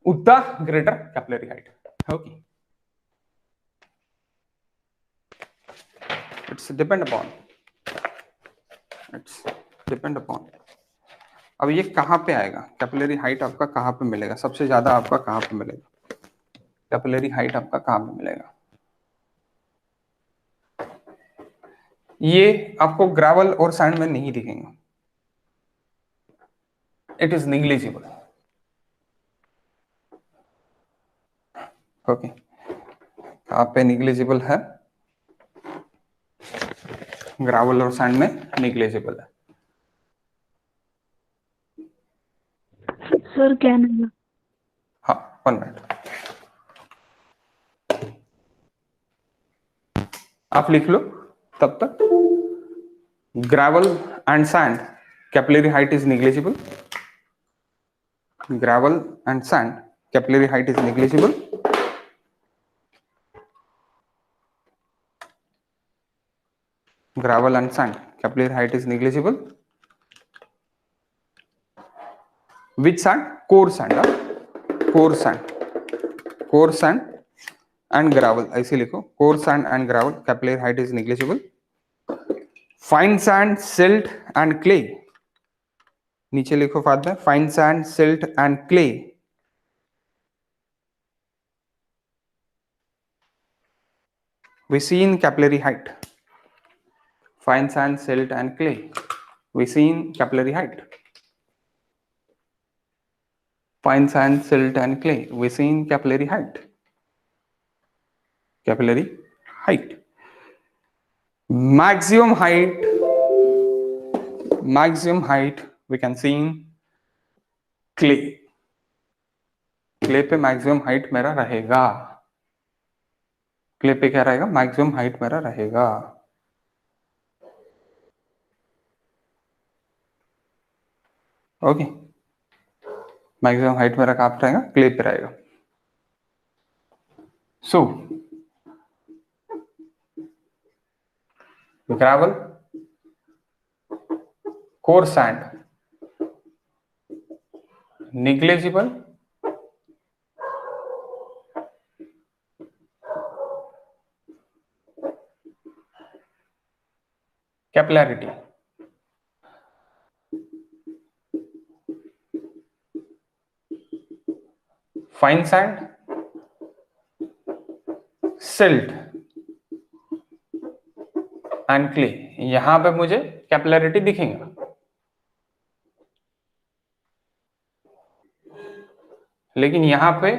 उतना greater capillary height. Okay, it's depend upon, it's depend upon. अब ये कहाँ पे आएगा, कैपिलरी हाइट आपका कहाँ पे मिलेगा, सबसे ज्यादा आपका कहाँ पे मिलेगा, कैपिलरी हाइट आपका कहाँ पे मिलेगा। ये आपको ग्रेवल और सैंड में नहीं दिखेंगे, इट इज निग्लिजिबल। ओके, आप पे निग्लिजिबल है, ग्रेवल और सैंड में निग्लिजिबल है। सर क्या नहीं? हाँ, 1 मिनट, आप लिख लो तब तक। Gravel and sand capillary height is negligible, gravel and sand capillary height is negligible, gravel and sand capillary height is negligible. Which sand? Core sand, core sand, core sand and gravel, ऐसे लिखो, core sand and gravel capillary height is negligible. Fine sand, silt and clay, नीचे लिखो बाद में, fine sand, silt and clay, we see in capillary height. Fine sand, silt and clay we see in capillary height. Fine sand, silt and clay we see in capillary height. Capillary height. Maximum height we can see in clay. Clay पे maximum height मेरा रहेगा, clay पे क्या रहेगा, maximum height मेरा रहेगा। Okay, maximum height मेरा कहाँ पे रहेगा, क्ले पे रहेगा। So gravel, coarse sand negligible, capillarity fine sand, silt and clay, यहां पे मुझे कैपिलैरिटी दिखेगा, लेकिन यहां पे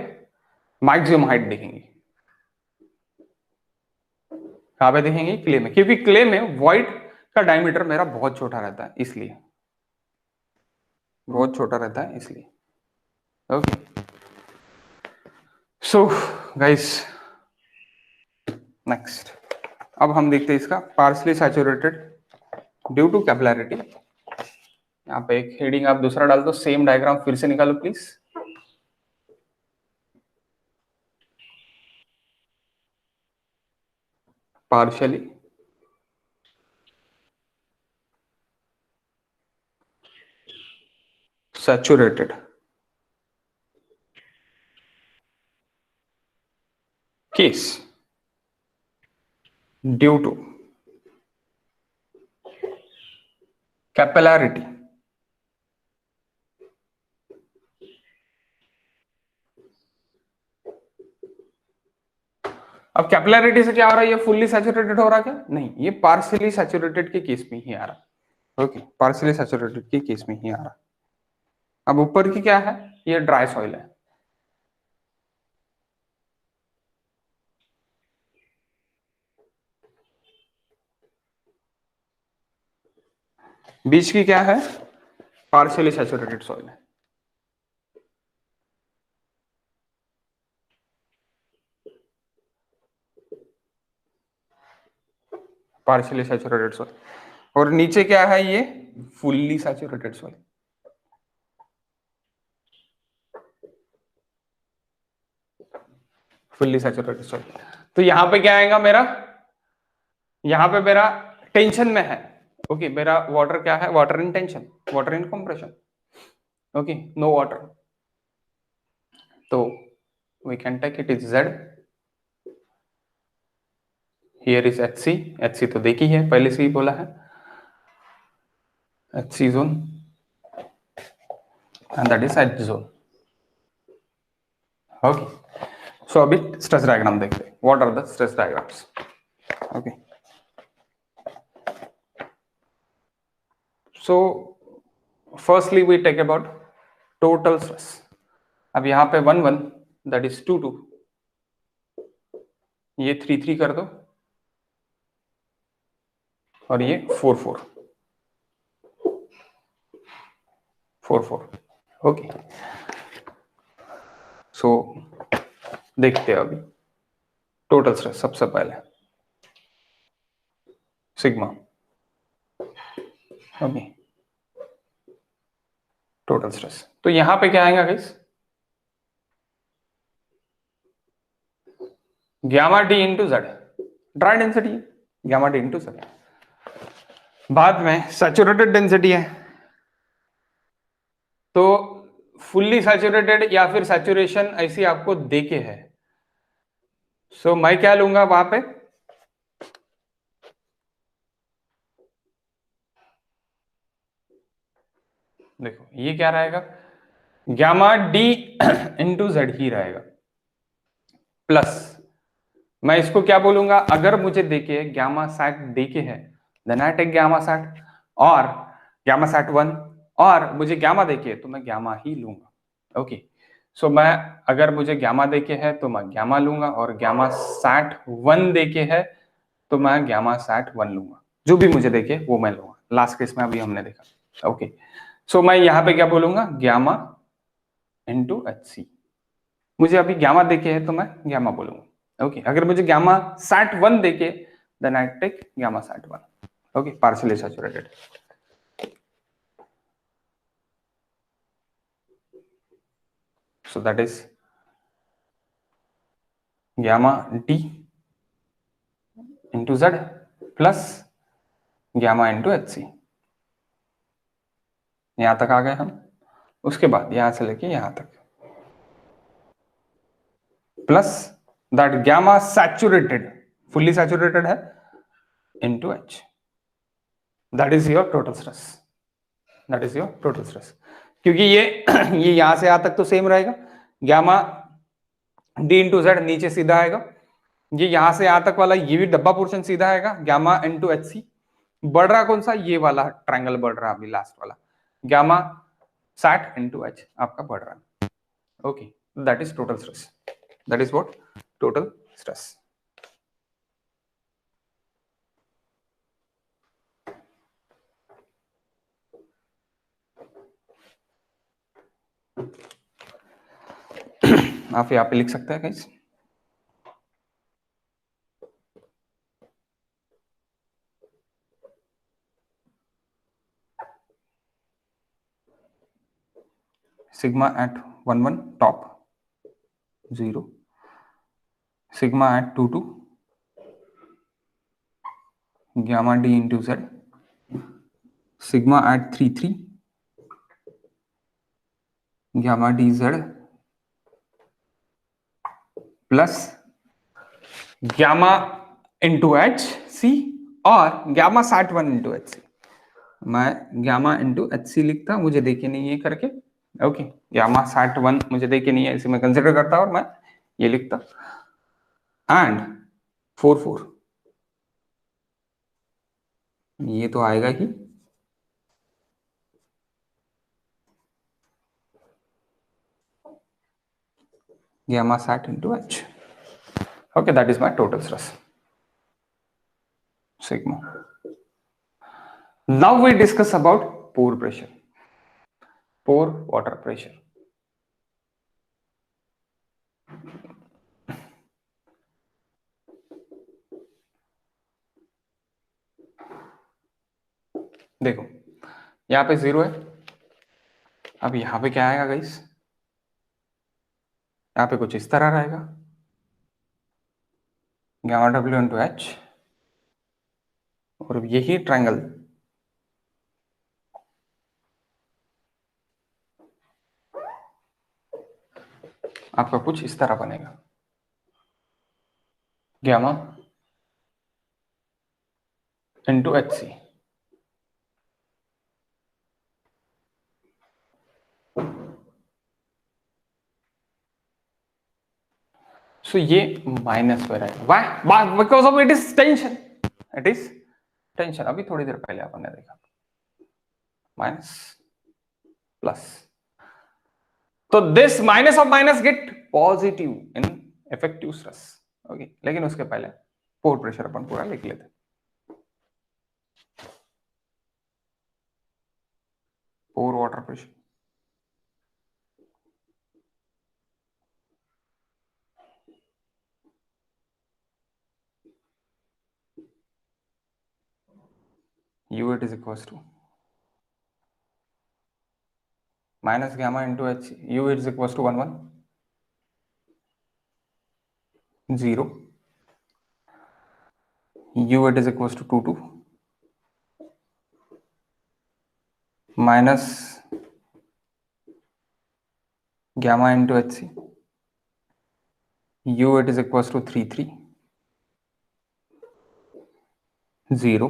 मैक्सिमम हाइट दिखेंगी। कहां पे दिखेंगी, क्ले में, क्योंकि क्ले में वॉइड का डायमीटर मेरा बहुत छोटा रहता है, इसलिए बहुत छोटा रहता है इसलिए। ओके, सो गाइस नेक्स्ट, अब हम देखते हैं इसका partially saturated due to capillarity. यहाँ पे एक हेडिंग आप दूसरा डाल दो, सेम डायग्राम फिर से निकालो please. Partially saturated case due to capillarity अब कैपिलैरिटी से क्या हो रहा है, ये फुल्ली सैचुरेटेड हो रहा है क्या, नहीं, ये पार्शियली सैचुरेटेड के केस में ही आ रहा। ओके, पार्शियली सैचुरेटेड के केस में ही आ रहा। अब ऊपर की क्या है, ये ड्राई सॉइल है, बीच की क्या है, पार्शियली सैचुरेटेड सॉइल है। पार्शियली सैचुरेटेड सॉइल, और नीचे क्या है, ये fully saturated soil. Fully saturated soil, तो यहां पे क्या आएगा मेरा, यहां पे मेरा टेंशन में है। ओके, मेरा वाटर क्या है, water in tension, water in compression. Okay, no water, तो we can take it is Z, here is HC, HC तो देखी है, पहले से ही बोला है, HC zone and that is H zone. Okay, so अभी स्ट्रेस डायग्राम देखते हैं, what are the stress diagrams. Okay, so firstly we take about total stress. अब यहाँ पे 1 1 दैट इज 2 2, ये 3 3 कर दो और ये 4 4 4 4. ओके, सो देखते हैं अभी टोटल स्ट्रेस. सबसे पहले सिग्मा. Okay, total stress. तो यहां पे क्या आएगा guys? Gamma D into Z, dry density है, गामा डी इंटू जेड. बाद में सैचुरेटेड डेंसिटी है, तो फुल्ली सैचुरेटेड या फिर सैचुरेशन ऐसी आपको देके है. सो मैं क्या लूंगा वहां पे? देखो ये क्या रहेगा, गामा डी इंटू जेड ही रहेगा, प्लस मैं इसको क्या बोलूंगा, अगर मुझे देखे गामा सैट देके है then I take gamma sat, और गामा सैट 1, और मुझे गामा देके तो मैं गामा ही लूंगा. ओके, सो मैं अगर मुझे गामा देके है तो मैं गामा लूंगा, और गामा सैट 1 देके है तो मैं गामा सैट 1 लूंगा. जो भी मुझे देखे वो मैं लूंगा. लास्ट केस में अभी हमने देखा. ओके, सो मैं यहाँ पे क्या बोलूंगा, गामा इंटू एच सी. मुझे अभी गामा देके है तो मैं गामा बोलूंगा. ओके, अगर मुझे गामा सैट 1 देके then I take gamma sat 1. Okay, partially saturated. So that is gamma D into Z plus gamma into H C. यहां तक आ गए हम. उसके बाद यहां से लेके यहां तक plus that gamma saturated, fully saturated है, into H. That is your total stress. That is your total stress. क्योंकि ये ये यहां से यहां तक तो सेम रहेगा, गामा डी इंटू जेड नीचे सीधा आएगा, ये यहां से यहां तक वाला ये भी डब्बा पोर्शन सीधा आएगा, गामा इंटू एच सी. बढ़ रहा कौन सा, ये वाला ट्रायंगल बढ़ रहा अभी लास्ट वाला, गामा सैट इंटू एच आपका बढ़ रहा. Okay, that is total stress. That is what total stress. आप यहाँ पे लिख सकते हैं guys. sigma at 1 1 top 0, sigma at 2 2 gamma d into z, sigma at 3 3 gamma d z plus gamma into H C और gamma sat 1 into H C. मैं gamma into H सी लिखता, मुझे देखे नहीं है करके. ओके, गामा सैट 1 मुझे देखे नहीं है, इसे मैं कंसिडर करता और मैं ये लिखता, एंड 4 4 ये तो आएगा ही, gamma sat into h. Okay, that is my total stress, sigma. Now we discuss about pore pressure, pore water pressure. देखो यहाँ पे 0 है, अब यहाँ पे क्या आएगा गाइस, यहाँ पे कुछ इस तरह रहेगा, गामा डब्ल्यू इंटू एच, और यही ट्रायंगल आपका कुछ इस तरह बनेगा, गामा इंटू एच सी. सो ये माइनस पे रहेगा. Why? Because of it is tension. It is tension. अभी थोड़ी देर पहले आपने देखा. माइनस प्लस, तो this minus of minus gate positive in effective stress. Okay, लेकिन उसके पहले पोर प्रेशर अपन पूरा लिख लेते हैं। Pore water pressure, U8 is equals to minus gamma into H. U8 is equals to 1 1 0. U8 is equals to 2 2 minus gamma into Hc. U8 is equals to 3 3 0.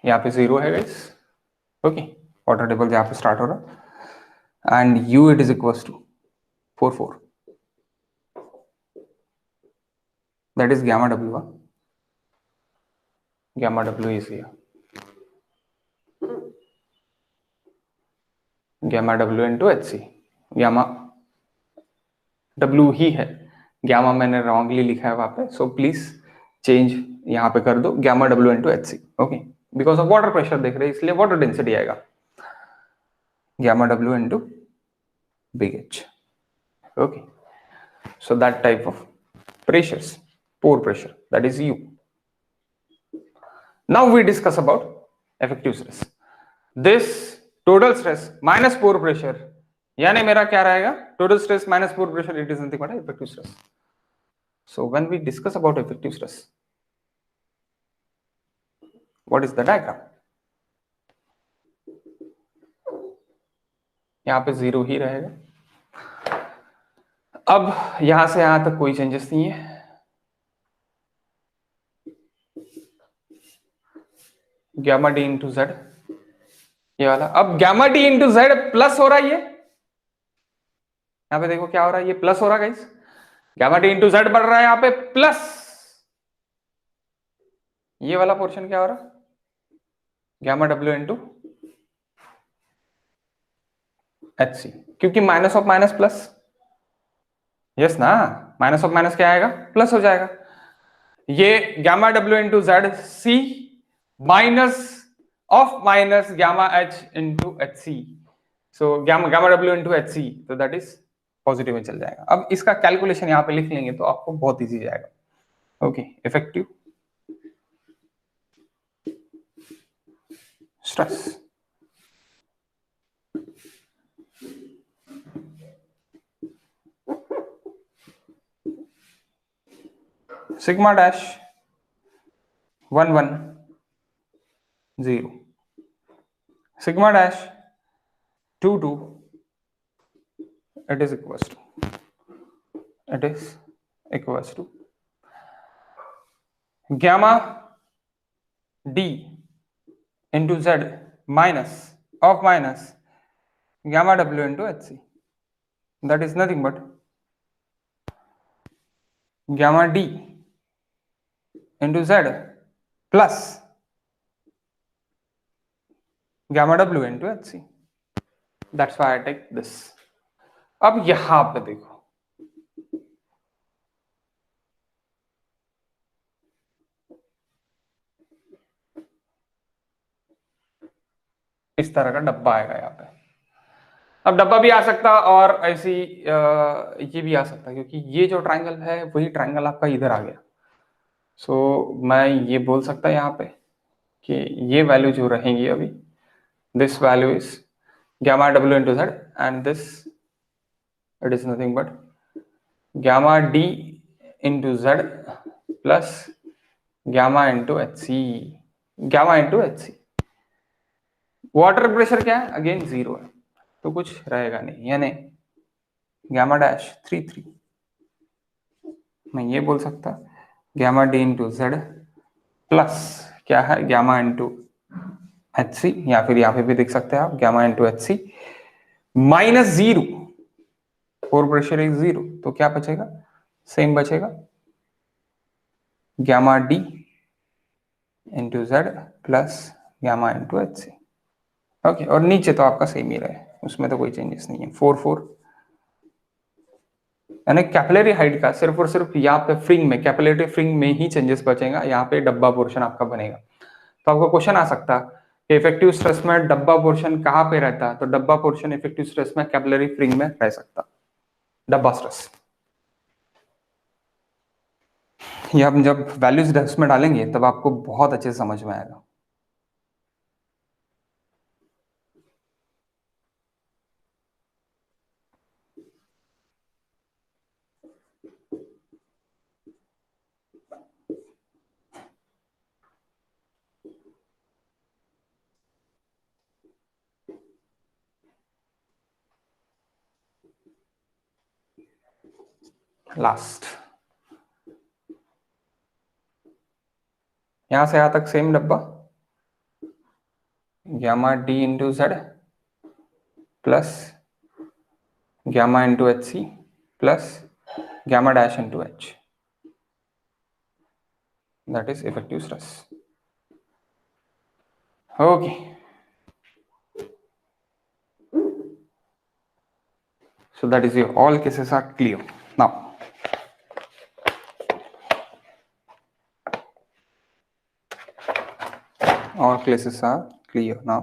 यहाँ पे 0 है गाइस। ओके, वाटर टेबल यहाँ पे start हो रहा, and U8 is equals to 4 4. That is gamma W. Gamma W is here. Gamma W into Hc. Gamma W ही है, gamma मैंने wrongly लिखा है वहां पे, so please change यहाँ पे कर दो gamma W into Hc. Okay, because of water pressure देख रहे हैं इसलिए water density आएगा gamma W into big H. Okay, so that type of pressures, pore pressure, that is U. Now we discuss about effective stress. This total stress minus pore pressure, यानी मेरा क्या रहेगा, total stress minus pore pressure, it is nothing but effective stress. So when we discuss about effective stress, what is the diagram? यहाँ पे 0 ही रहेगा। अब यहां से यहां तक कोई चेंजेस नहीं है, गामा डी इंटू जेड ये वाला। अब gamma D into Z plus हो रहा है, ये यहां पे देखो क्या हो रहा है, ये प्लस हो रहा है guys, gamma D into Z बढ़ रहा है यहाँ पे प्लस, ये वाला पोर्शन क्या हो रहा है, gamma W into H C, क्योंकि minus of minus plus, yes ना, माइनस ऑफ माइनस क्या आएगा, प्लस हो जाएगा। ये gamma W into Z C minus of minus gamma H into H C, so gamma W into H C, तो that is positive में चल जाएगा। अब इसका कैलकुलेशन यहाँ पे लिख लेंगे तो आपको बहुत इजी जाएगा। Okay, effective stress sigma dash 1 1 0, sigma dash 2 2, it is equals to gamma d into z minus of minus gamma w into hc, that is nothing but gamma d into z plus gamma w into hc, that's why I take this. अब यहां पे देखो, इस तरह का डब्बा आएगा यहाँ पे। अब डब्बा भी आ सकता और ऐसी ये भी आ सकता, क्योंकि ये जो ट्रायंगल है वही ट्रायंगल आपका इधर आ गया। सो मैं ये बोल सकता यहाँ पे कि ये वैल्यू जो रहेंगी अभी, this value is gamma w into z and this it is nothing but gamma d into z plus gamma into hc, gamma into hc। Water pressure क्या है, अगेन 0 है तो कुछ रहेगा नहीं, यानी gamma dash 3 3, मैं ये बोल सकता gamma d into z plus क्या है gamma into hc, या फिर यहाँ पे भी देख सकते हैं आप gamma into hc minus 0, pore pressure is 0, तो क्या बचेगा, सेम बचेगा gamma d into z plus gamma into hc, okay, और नीचे तो आपका सेम ही रहे, उसमें तो कोई चेंजेस नहीं है, 4 4। यानी कैपिलरी हाइट का सिर्फ और सिर्फ यहाँ पे फ्रिंग में, कैपिलरी फ्रिंग में ही चेंजेस बचेगा, यहाँ पे डब्बा पोर्शन आपका बनेगा। तो आपको क्वेश्चन आ सकता है कि इफेक्टिव स्ट्रेस में डब्बा पोर्शन कहाँ पे रहता है, तो डब्बा पोर्शन इफेक्टिव स्ट्रेस में कैपिलरी फ्रिंग में रह सकता, डब्बा स्ट्रेस। ये हम जब वैल्यूज डेप्थ में डालेंगे तब आपको बहुत अच्छे से समझ में आएगा। लास्ट, यहां से यहां तक सेम डब्बा, gamma D into Z plus gamma into H C plus gamma dash into H, that is effective stress. Okay, so that is your all cases are clear now. All cases are clear now.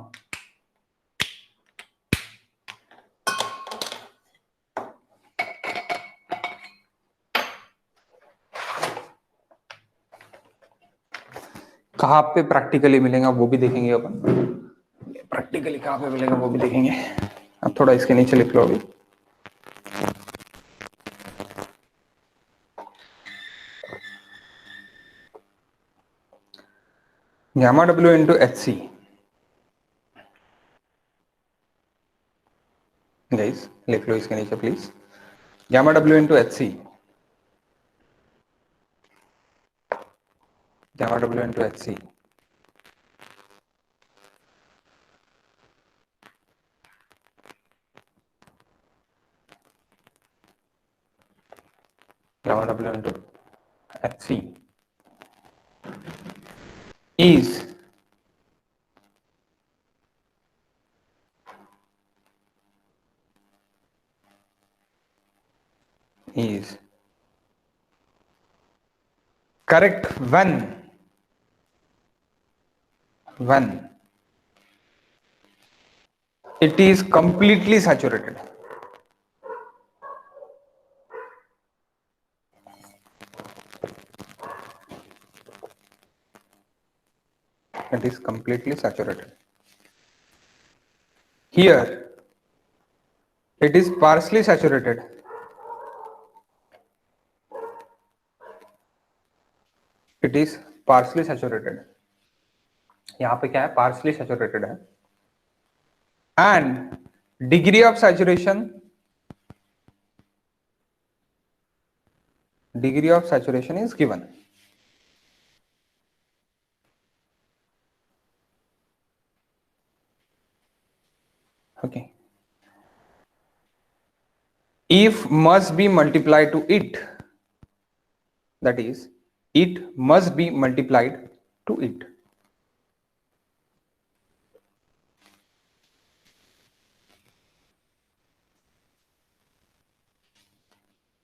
कहाँ पे practically मिलेगा वो भी देखेंगे अपन, practically कहाँ पे मिलेगा वो भी देखेंगे। अब थोड़ा इसके नीचे लिख लो अभी, gamma W into H C, guys लिख लो इसके नीचे please, gamma W into H C, gamma W into H C gamma w into hc is correct when it is completely saturated. It is completely saturated. Here it is partially saturated. It is partially saturated. यहाँ पे क्या है, partially saturated है, and degree of saturation is given. Okay. If must be multiplied to it, that is it must be multiplied to it.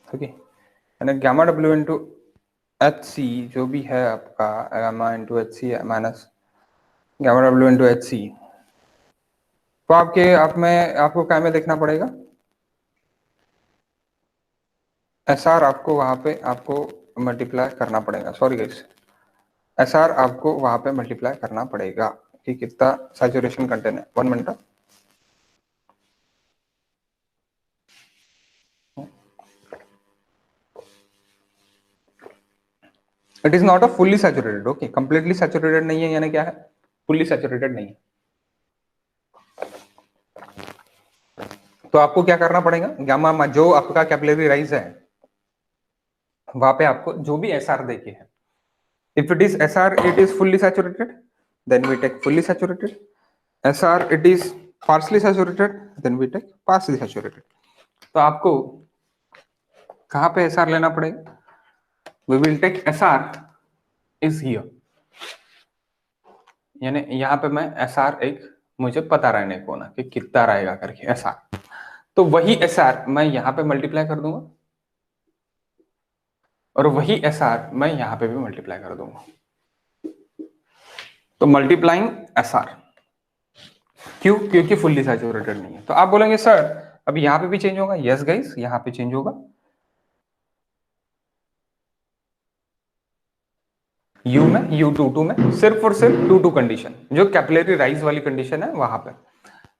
Okay, यानी gamma W into H C जो भी है आपका, gamma into H C minus gamma W into H C, तो आपको क्या में देखना पड़ेगा, एस आर आपको वहां पे आपको मल्टीप्लाई करना पड़ेगा, सॉरी गाइस, एस आर आपको वहां पे मल्टीप्लाई करना पड़ेगा कि कितना सैचुरेशन कंटेंट है। 1 minute, it is not a fully saturated, okay, completely saturated नहीं है, यानी क्या है, फुल्ली सैचुरेटेड नहीं है। तो आपको क्या करना पड़ेगा, गामा जो आपका कैपिलरी राइज है वहां पे आपको जो भी एस आर देखे है, if it is SR it is fully saturated, then we take fully saturated. SR it is partially saturated, then we take partially saturated. तो आपको कहां पे SR लेना पड़ेगा, we will take SR is here, यानी यहां पे मैं SR एक मुझे पता रहने को ना कि कितना रहेगा करके एस आर। तो वही एस आर मैं यहाँ पे मल्टीप्लाई कर दूंगा और वही एस आर मैं यहाँ पे भी मल्टीप्लाई कर दूंगा। तो मल्टीप्लाइंग एस आर, क्यों? क्योंकि फुल्ली सैचुरेटेड नहीं है। तो आप बोलेंगे सर अभी यहाँ पे भी चेंज होगा। यस गाइस, यहाँ पे चेंज होगा। U में U22 में सिर्फ और सिर्फ 2 कंडीशन, जो कैपिलरी राइज वाली कंडीशन है वहां पे,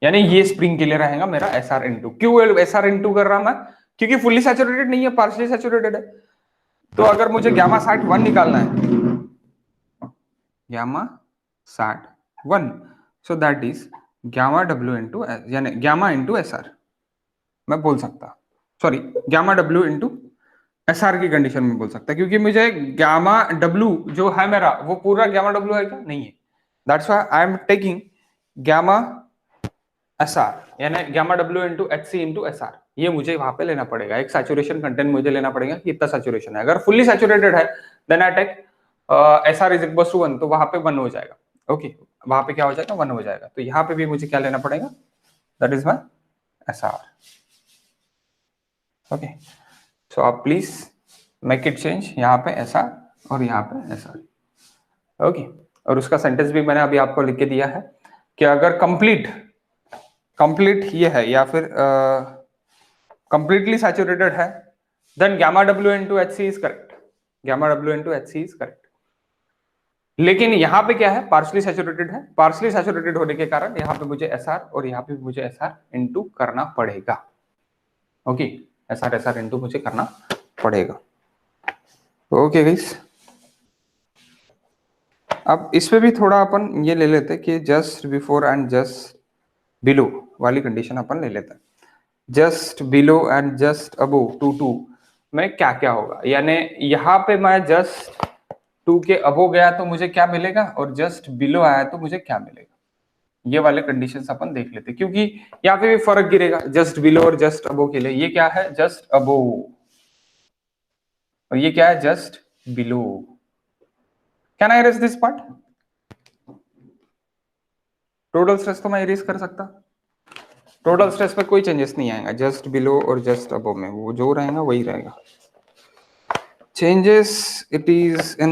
यानी ये स्प्रिंग के लिए रहेगा मेरा SR×2। क्यों SR×2 कर रहा मैं? क्योंकि फुल्ली सैचुरेटेड नहीं है, पार्शियली सैचुरेटेड है। तो अगर मुझे गामा 61 निकालना है, gamma 61, so that is gamma W यानी गामा इंटू SR मैं बोल सकता, sorry gamma W into SR की कंडीशन में बोल सकता, क्योंकि मुझे गामा W जो है मेरा वो पूरा गामा W है क्या? नहीं है। That's why I am taking gamma SR यानी gamma W into HC into SR। ये मुझे वहां पे लेना पड़ेगा, एक सैचुरेशन कंटेंट मुझे लेना पड़ेगा कि इतना सैचुरेशन है। अगर फुल्ली सैचुरेटेड है then I take SR is equal to 1, तो वहां पे 1 हो जाएगा। ओके, वहां पे क्या हो जाएगा? 1 हो जाएगा। तो यहाँ पे भी मुझे क्या लेना पड़ेगा? That is my SR। Okay, so आप प्लीज मेक इट चेंज, यहाँ पे SR और यहाँ पे SR। ओके, और उसका सेंटेंस भी मैंने अभी आपको लिख के दिया है कि अगर कंप्लीट ये है या फिर कंप्लीटली सैचुरेटेड है then gamma W into HC is correct, gamma W into HC is correct. लेकिन यहाँ पे क्या है? पार्शली सैचुरेटेड है। पार्शली सैचुरेटेड होने के कारण यहाँ पे मुझे SR और यहाँ पे मुझे SR इंटू करना पड़ेगा। ओके, SR इंटू मुझे करना पड़ेगा। ओके गाइस, अब इसमें भी थोड़ा अपन ये ले लेते कि just before and just below वाली कंडीशन अपन ले लेते हैं। Just below and just above 2 में क्या क्या होगा, यानी यहाँ पे मैं जस्ट 2 के अबोव गया तो मुझे क्या मिलेगा, और जस्ट बिलो आया तो मुझे क्या मिलेगा। ये वाले कंडीशंस अपन देख लेते, क्योंकि यहाँ पे भी फर्क गिरेगा जस्ट बिलो और जस्ट अबोव के लिए। ये क्या है? जस्ट अबोव, और ये क्या है? Just below. Can I erase this part? Total stress तो मैं इरेज कर सकता, टोटल स्ट्रेस में कोई चेंजेस नहीं आएगा। जस्ट बिलो और जस्ट अबव में वो जो रहेगा वही रहेगा। Changes it is in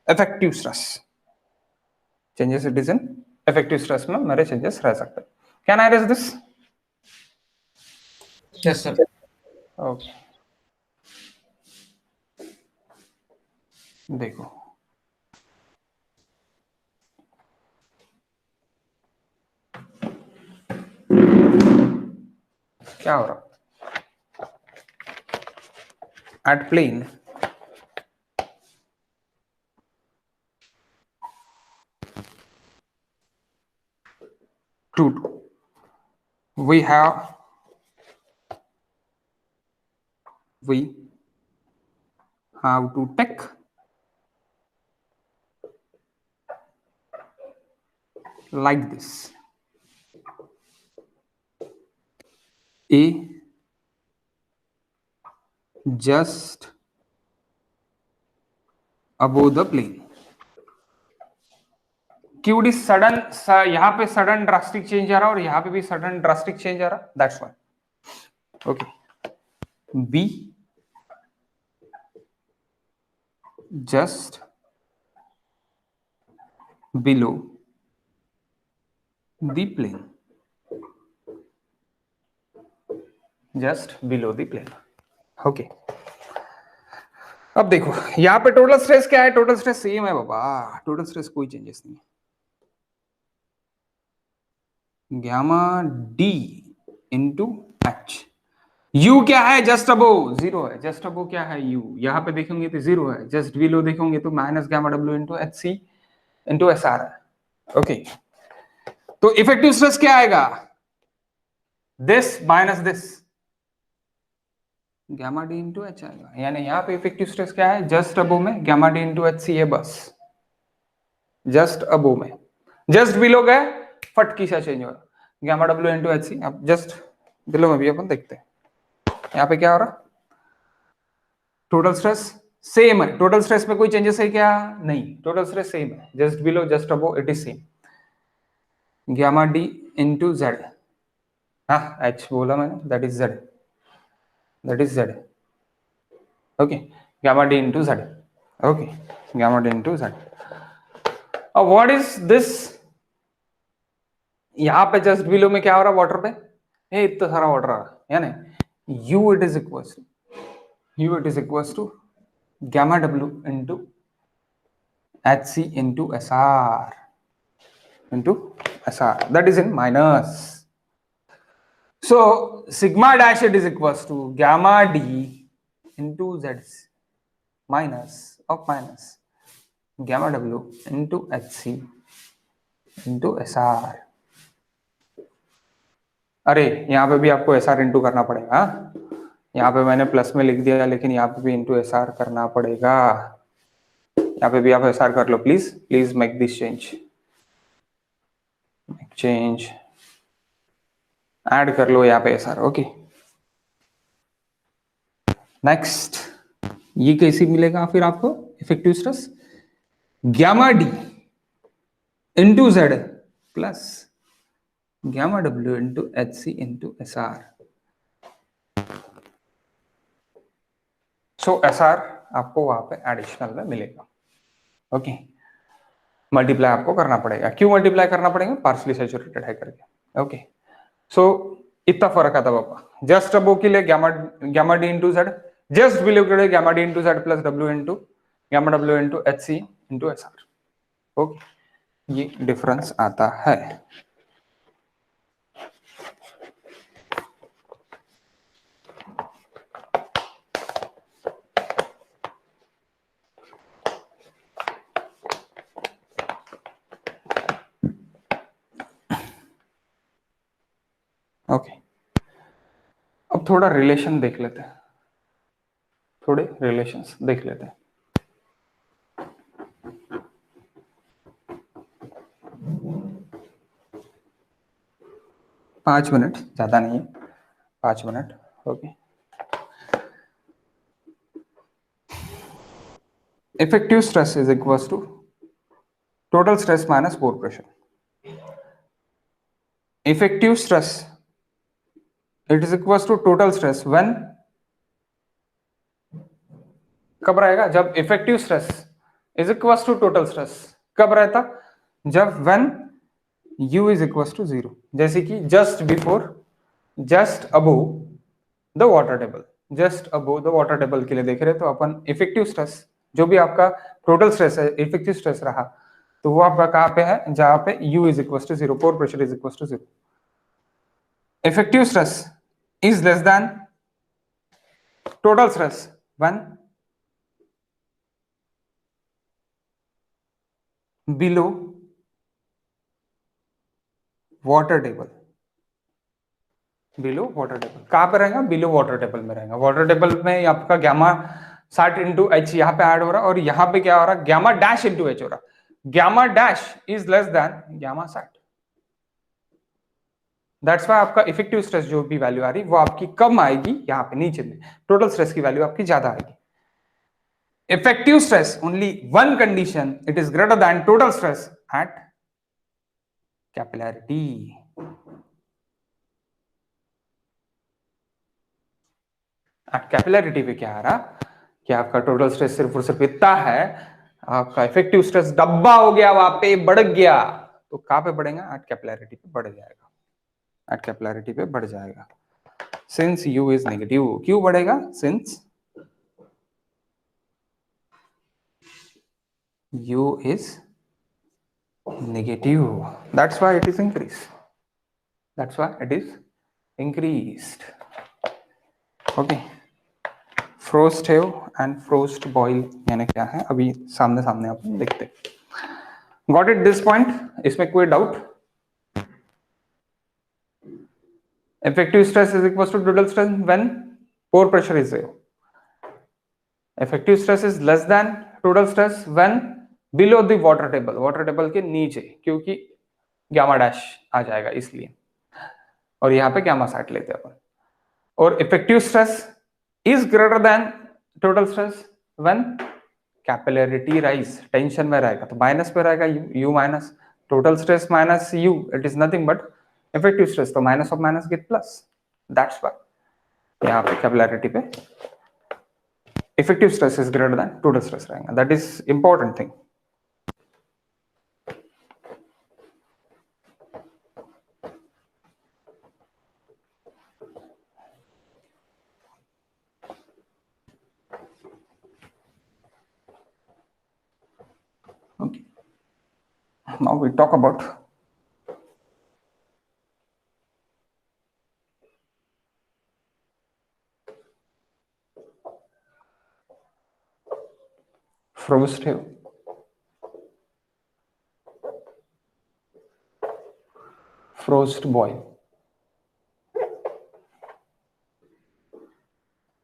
effective stress, changes it is in effective stress में मेरे चेंजेस रह सकते हैं। Can I raise this? Yes sir. Okay, देखो क्या हो रहा at plane two we have to take like this a just above the plane। क्योंकि सडन यहाँ पे सडन ड्रास्टिक चेंज आ रहा और यहाँ पे भी सडन ड्रास्टिक चेंज आ रहा, that's why. Okay, B just below the plane, just below the plane. Okay, अब देखो यहाँ पे टोटल स्ट्रेस क्या है? टोटल स्ट्रेस सेम है बाबा, टोटल स्ट्रेस कोई चेंजेस नहीं। Gamma D into H. You क्या है? जस्ट अबोव 0 है। जस्ट अबोव क्या है? यू। यहाँ पे देखेंगे तो 0 है। जस्ट बिलो देखोगे तो minus gamma W into H C into S R है। ओके, तो इफेक्टिव स्ट्रेस क्या आएगा? This minus this, gamma D into H आएगा। यानी यहाँ पे इफेक्टिव स्ट्रेस क्या है? जस्ट अबोव में gamma D into H C है बस, जस्ट अबोव में। जस्ट बिलो गए फटकी सा चेंज हो रहा, gamma W into H C. अब जस्ट बिलो में भी अपन देखते हैं यहाँ पे क्या हो रहा। टोटल स्ट्रेस सेम है, टोटल स्ट्रेस में कोई चेंजेस है क्या? नहीं, टोटल स्ट्रेस सेम है। Just below just above it is same. Gamma D into Z, हाँ एच बोला मैंने, that is Z, that is Z, okay, gamma D into Z, okay, gamma D into Z. अब what is this, यहाँ पे just below में क्या हो रहा है वाटर पे, ये इतना सारा वाटर आ रहा है, यानी U it is equals to gamma w into hc into sr that is in minus. So sigma dash it is equals to gamma d into z minus gamma w into hc into sr। अरे यहाँ पे भी आपको S R into करना पड़ेगा, यहाँ पे मैंने प्लस में लिख दिया लेकिन यहाँ पे भी इंटू एस आर करना पड़ेगा, यहाँ पे भी आप एस आर कर लो please make this change add कर लो यहाँ पे एस आर, ओके। नेक्स्ट ये कैसे मिलेगा फिर आपको effective stress, gamma D into Z plus gamma W into H C into S R. So S R आपको वहां पे एडिशनल में मिलेगा, ओके। मल्टीप्लाई आपको करना पड़ेगा, क्यों मल्टीप्लाई करना पड़ेगा, पार्शली सैचुरेटेड है करके, ओके। सो इतना फर्क आता पापा, जस्ट अबो के लिए gamma D into Z, just below के लिए gamma D into Z plus W into gamma W into H C into S R, okay, ये डिफरेंस आता है। ओके, अब थोड़ा रिलेशन देख लेते हैं, थोड़े रिलेशंस देख लेते हैं। पांच मिनट, ज्यादा नहीं है, 5 minute, okay. Effective stress is equals to total stress minus pore pressure. Effective stress it is equals to total stress when, कब रहेगा, जब effective stress is equals to total stress कब रहता, जब when u is equals to 0, जैसे कि just before, just above the water table, just above the water table के लिए देख रहे तो अपन इफेक्टिव स्ट्रेस, जो भी आपका टोटल स्ट्रेस है इफेक्टिव स्ट्रेस रहा तो वो आपका कहां पे है, जहां पे u is equals to 0, pore pressure is equals to 0। Effective stress is less than total stress when below water table, below water table कहां पे रहेगा, बिलो वाटर टेबल में रहेगा। वाटर टेबल में आपका गामा 60 इंटू एच यहाँ पे add हो रहा है और यहाँ पे क्या हो रहा है, गामा डैश इंटू एच हो रहा है। Gamma dash is less than gamma 60, that's why आपका इफेक्टिव स्ट्रेस जो भी वैल्यू आ रही वो आपकी कम आएगी, यहाँ पे नीचे में टोटल स्ट्रेस की वैल्यू आपकी ज्यादा आएगी। Effective stress only one condition, it is greater than total stress at capillarity. At capillarity पे क्या आ रहा कि आपका टोटल स्ट्रेस सिर्फ और सिर्फ इतना है, आपका इफेक्टिव स्ट्रेस डब्बा हो गया, वहां पे बढ़ गया, तो कहां पे बढ़ेगा, एट कैपिलैरिटी पे बढ़ जाएगा, एट कैपिलैरिटी पे बढ़ जाएगा। सिंस u इज नेगेटिव, क्यों बढ़ेगा, since u is negative, that's why it is increased, that's why it is increased, okay। Frost heave and frost boil यानी क्या है, अभी सामने सामने अपन देखते। गॉट इट दिस पॉइंट, इसमें कोई doubt, effective stress is equal to total stress when pore pressure is 0, effective stress is less than total stress when below the water table, water table के नीचे, क्योंकि गामा डैश आ जाएगा इसलिए, और यहाँ पे गामा 60 लेते हैं अपन। और effective stress is greater than total stress when capillarity rise, tension में रहेगा तो माइनस पे रहेगा u minus, total stress minus U, it is nothing but effective stress, तो minus of minus get plus, that's why यहाँ पे capillarity पे effective stress is greater than total stress रहेगा, that is important thing. Okay. Now we talk about frost wave. Frost boil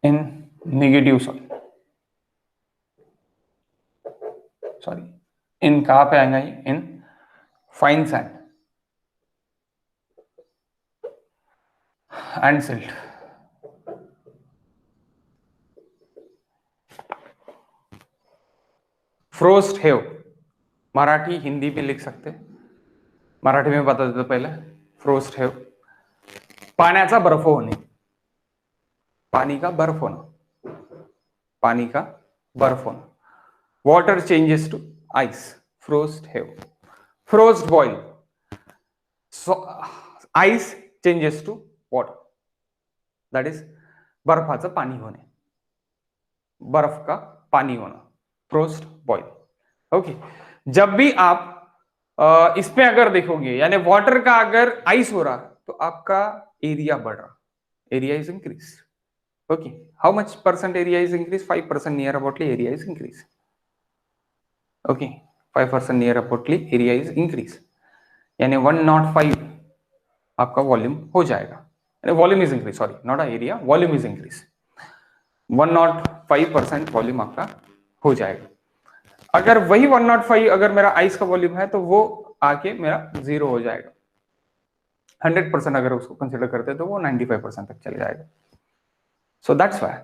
in negative soil. Sorry, in कहाँ पे आएगा ये? In fine sand and silt. Frost have Marathi Hindi भी लिख सकते, मराठी में बता देतो पहिले. फ्रोस्ट हेव पाण्याचा बर्फ होणे, पानी का बर्फ होना, पानी का बर्फ होना. Water changes to ice, frost heave. Frost boil, ice changes to water, that is बर्फाचं पाणी होणे, बर्फ का पानी होना, फ्रोस्ट बॉइल. ओके, जब भी आप इसमें अगर देखोगे यानी वाटर का अगर आइस हो रहा तो आपका एरिया बढ़ रहा, area is increase. Okay, how much percent area is increase? 5% near aboutly area is increase. Okay, 5% near aboutly area is increase, यानी 105 आपका वॉल्यूम हो जाएगा, यानी volume is increase, sorry not a area, volume is increase. 105% volume आपका हो जाएगा. अगर वही 105 अगर मेरा आइस का वॉल्यूम है तो वो आके मेरा 0 हो जाएगा. 100% अगर उसको कंसिडर करते हैं तो वो 95% तक चले जाएगा. सो that's why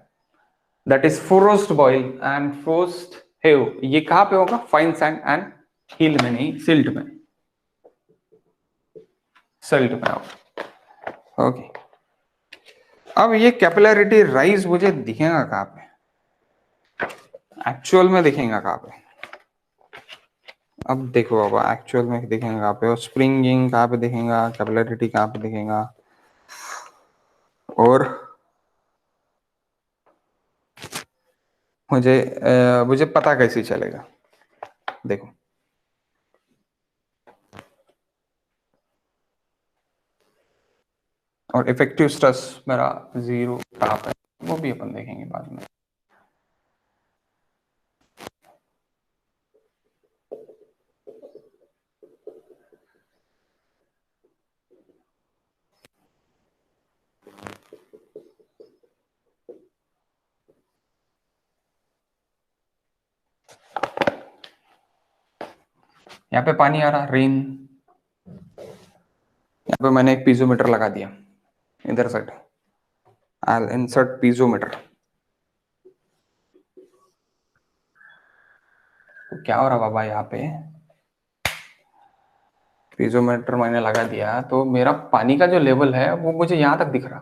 that is frost boil and frost have. ये कहां पे होगा? फाइन सैंड एंड हिल में नहीं, सिल्ट में, सिल्ट में होगा. ओके, अब ये कैपिलैरिटी राइज मुझे दिखेगा कहां पे? एक्चुअल में दिखेगा कहां पे? अब देखो बाबा, एक्चुअल में दिखेगा कहां पे? और स्प्रिंगिंग कहां पे दिखेगा? कैपिलैरिटी कहां पे दिखेगा? और मुझे पता कैसे चलेगा? देखो, और इफेक्टिव स्ट्रेस मेरा 0 कहां पे, वो भी अपन देखेंगे बाद में. यहाँ पे पानी आ रहा, रेन. यहाँ पे मैंने एक पीजोमीटर लगा दिया इधर साइड. आई इंसर्ट पीजोमीटर. तो क्या हो रहा बाबा? यहाँ पे पीजोमीटर मैंने लगा दिया तो मेरा पानी का जो लेवल है वो मुझे यहां तक दिख रहा,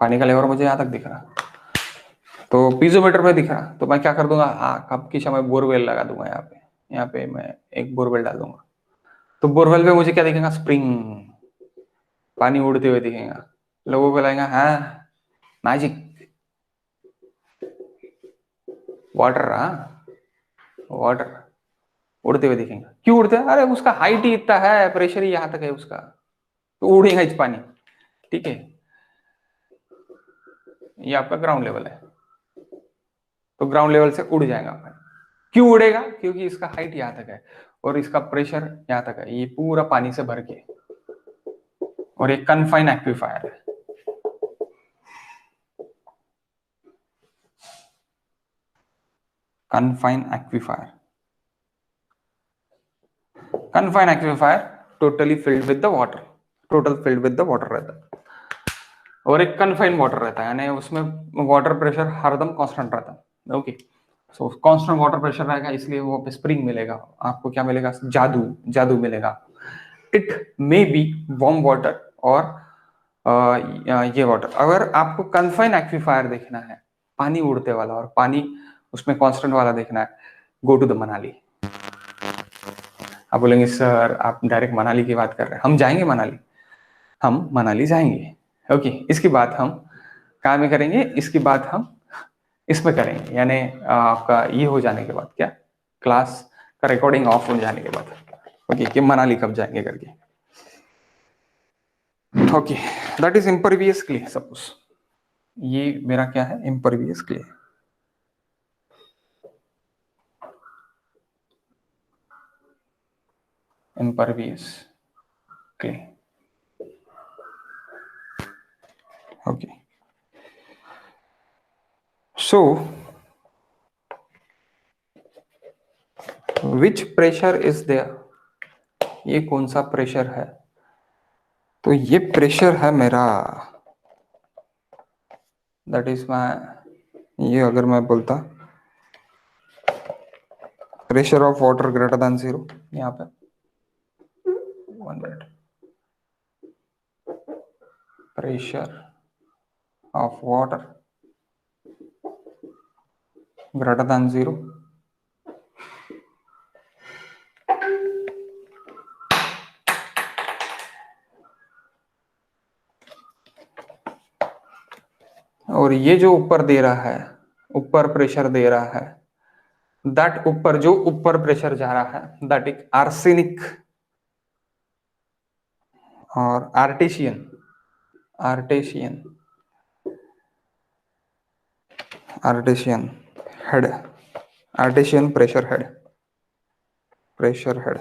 पानी का लेवल मुझे यहां तक दिख रहा. तो पीजोमीटर पे दिख रहा, तो मैं क्या कर दूंगा? कब की समय बोरवेल लगा दूंगा यहाँ पे मैं एक बोरवेल डाल दूंगा. तो बोरवेल पे मुझे क्या दिखेगा? स्प्रिंग, पानी उड़ते हुए दिखेगा. लोगों को लगेगा हाँ मैजिक, वाटर, हाँ वाटर उड़ते हुए दिखेगा. क्यों उड़ते हैं? अरे उसका हाइट ही इतना है, प्रेशर ही यहां तक है उसका, तो उड़ेगा इस पानी. ठीक है, ये आपका ग्राउंड लेवल है, तो ग्राउंड लेवल से उड़ जाएगा पानी. क्यों उड़ेगा? क्योंकि इसका हाइट यहां तक है और इसका प्रेशर यहां तक है, ये पूरा पानी से भर के, और एक कन्फाइन एक्विफायर है. Confine aquifer, confine aquifer totally filled with the water, total filled with the water रहता है, और एक कन्फाइन वाटर रहता है, यानी उसमें वाटर प्रेशर हरदम कांस्टेंट रहता है. ओके, सो कांस्टेंट वाटर प्रेशर रहेगा, इसलिए वो स्प्रिंग मिलेगा आपको। क्या मिलेगा? जादू, जादू मिलेगा। It may be warm water और ये वाटर। अगर आपको कन्फाइन एक्विफायर देखना है, पानी उड़ते वाला और पानी उसमें कांस्टेंट वाला देखना है, गो टू द मनाली। आप बोलेंगे सर आप डायरेक्ट मनाली की बात कर रहे हैं। हम जाएंगे मनाली, हम मनाली जाएंगे। ओके, इसकी बात हम कहाँ में करेंगे? इसकी बात हम इसमें करेंगे, यानी आपका ये हो जाने के बाद, क्या क्लास का रिकॉर्डिंग ऑफ हो जाने के बाद। ओके, कि मनाली कब जाएंगे करके। Okay, that is impervious clay. Suppose ये मेरा क्या है? Impervious clay. Impervious clay. Okay, so which pressure is there? ये कौन सा प्रेशर है? तो ये प्रेशर है मेरा, दैट इज माई, ये अगर मैं बोलता pressure of water greater than 0, यहाँ पे 1 minute, pressure of water greater than 0, और ये जो ऊपर दे रहा है, ऊपर प्रेशर दे रहा है, दैट ऊपर जो ऊपर प्रेशर जा रहा है, दैट इज आर्सेनिक और artesian, artesian, artesian head, artesian pressure head, pressure head.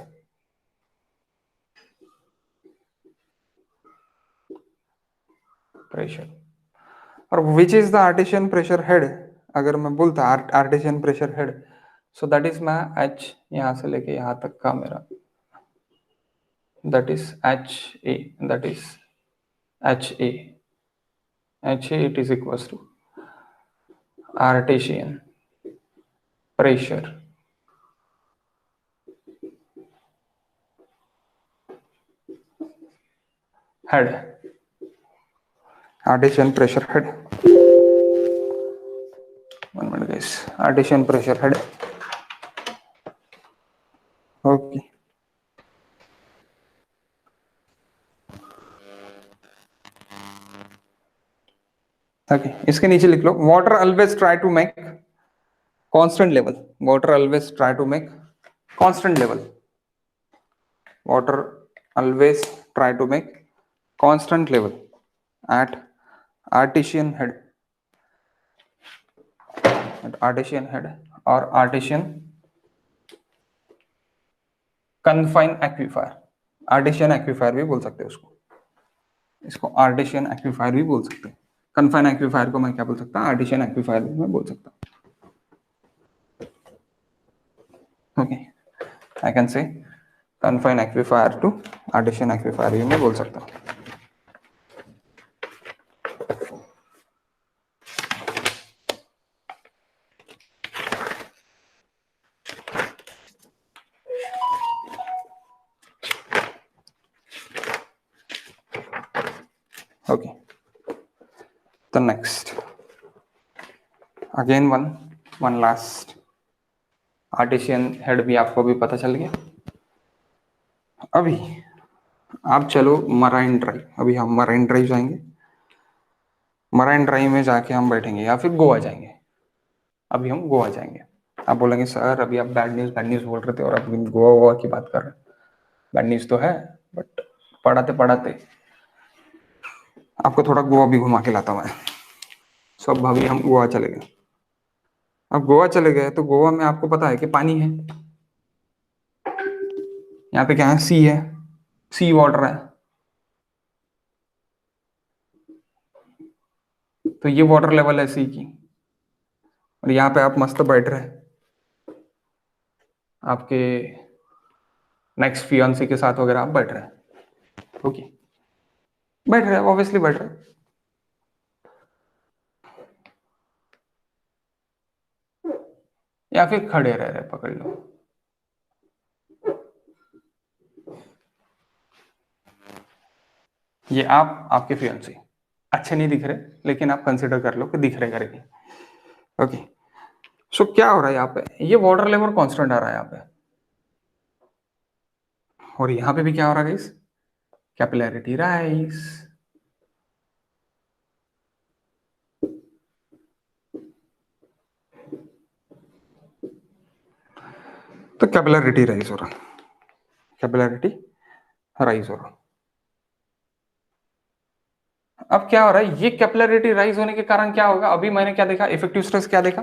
Pressure और which is the artesian pressure head? अगर मैं बोलता artesian pressure head, so that is my H, यहां से लेके यहां तक का मेरा, that is H A, that is H A, H A, it is equal to artesian pressure head, artesian pressure head. 1 minute guys, artesian pressure head. Okay, okay, इसके नीचे लिख लो, water always try to make constant level, water always try to make constant level, water always try to make constant level at artesian head, at artesian head or artesian confine aquifer, artesian aquifer भी बोल सकते हैं उसको, इसको artesian aquifer भी बोल सकते हैं। कन्फाइन एक्विफायर को मैं क्या बोल सकता हूँ? आर्टिशियन एक्विफायर भी मैं बोल सकता हूँ। Okay, I can say confine aquifer to artesian aquifer भी मैं बोल सकता हूँ। ओके, तो next again one last artesian head भी आपको भी पता चल गया। अभी आप चलो मराइन ड्राइव, अभी हम मराइन ड्राइव जाएंगे, मराइन ड्राइव में जाके हम बैठेंगे या फिर गोवा जाएंगे। अभी हम गोवा जाएंगे। आप बोलेंगे सर अभी आप बैड न्यूज बोल रहे थे और अब गोवा वोवा की बात कर रहे हैं। बैड न्यूज तो है, बट पढ़ाते पढ़ाते आपको थोड़ा गोवा भी घुमा के लाता हूँ मैं। सब भाभी हम गोवा चले गए। अब गोवा चले गए तो गोवा में आपको पता है कि पानी है, यहाँ पे क्या है? सी है, सी वाटर है। तो ये वाटर लेवल है सी की, और यहाँ पे आप मस्त बैठ रहे हैं आपके नेक्स्ट फियांसी के साथ वगैरह, आप बैठ रहे हैं। ओके, बैठ रहे हैं, ऑब्वियसली बैठ रहे हैं। या फिर खड़े रह रहे, पकड़ लो। ये आप, आपके फियांसे अच्छे नहीं दिख रहे, लेकिन आप कंसिडर कर लो कि दिख रहे करके। ओके, सो क्या हो रहा है यहाँ पे, ये वाटर लेवल कांस्टेंट आ रहा है यहाँ पे, और यहाँ पे भी क्या हो रहा है गाइस, कैपिलैरिटी राइज। तो कैपिलैरिटी राइज हो रहा, कैपिलैरिटी राइज हो रहा। अब क्या हो रहा है, ये कैपिलैरिटी राइज होने के कारण क्या होगा, अभी मैंने क्या देखा, इफेक्टिव स्ट्रेस क्या देखा,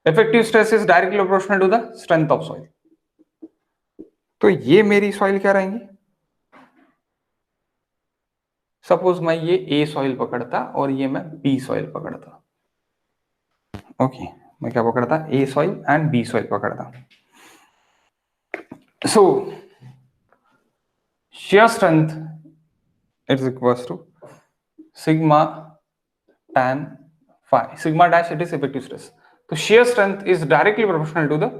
effective stress is directly proportional to the strength of soil. तो ये मेरी सॉइल क्या रहेंगी, सपोज मैं ये ए सॉइल पकड़ता और ये मैं बी सॉइल पकड़ता। ओके, मैं क्या पकड़ता, ए सॉइल एंड बी सॉइल पकड़ता। सो shear strength is equals to sigma tan phi, sigma dash it is effective stress. तो shear strength is directly proportional to the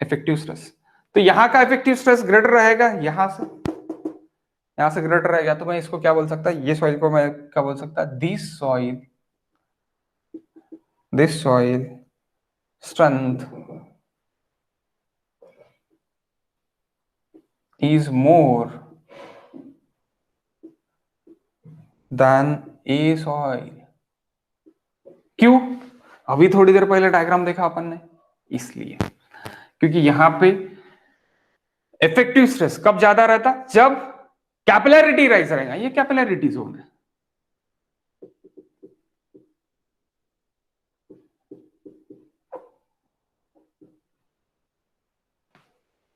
effective stress. तो यहां का effective stress ग्रेटर रहेगा, यहां से ग्रेटर रहेगा, तो मैं इसको क्या बोल सकता, ये सॉइल को मैं क्या बोल सकता, this soil strength is more than a soil. क्यों, अभी थोड़ी देर पहले डायग्राम देखा अपन ने, इसलिए क्योंकि यहां पे इफेक्टिव स्ट्रेस कब ज्यादा रहता, जब कैपिलैरिटी राइज रहेगा, ये कैपिलैरिटी जोन है।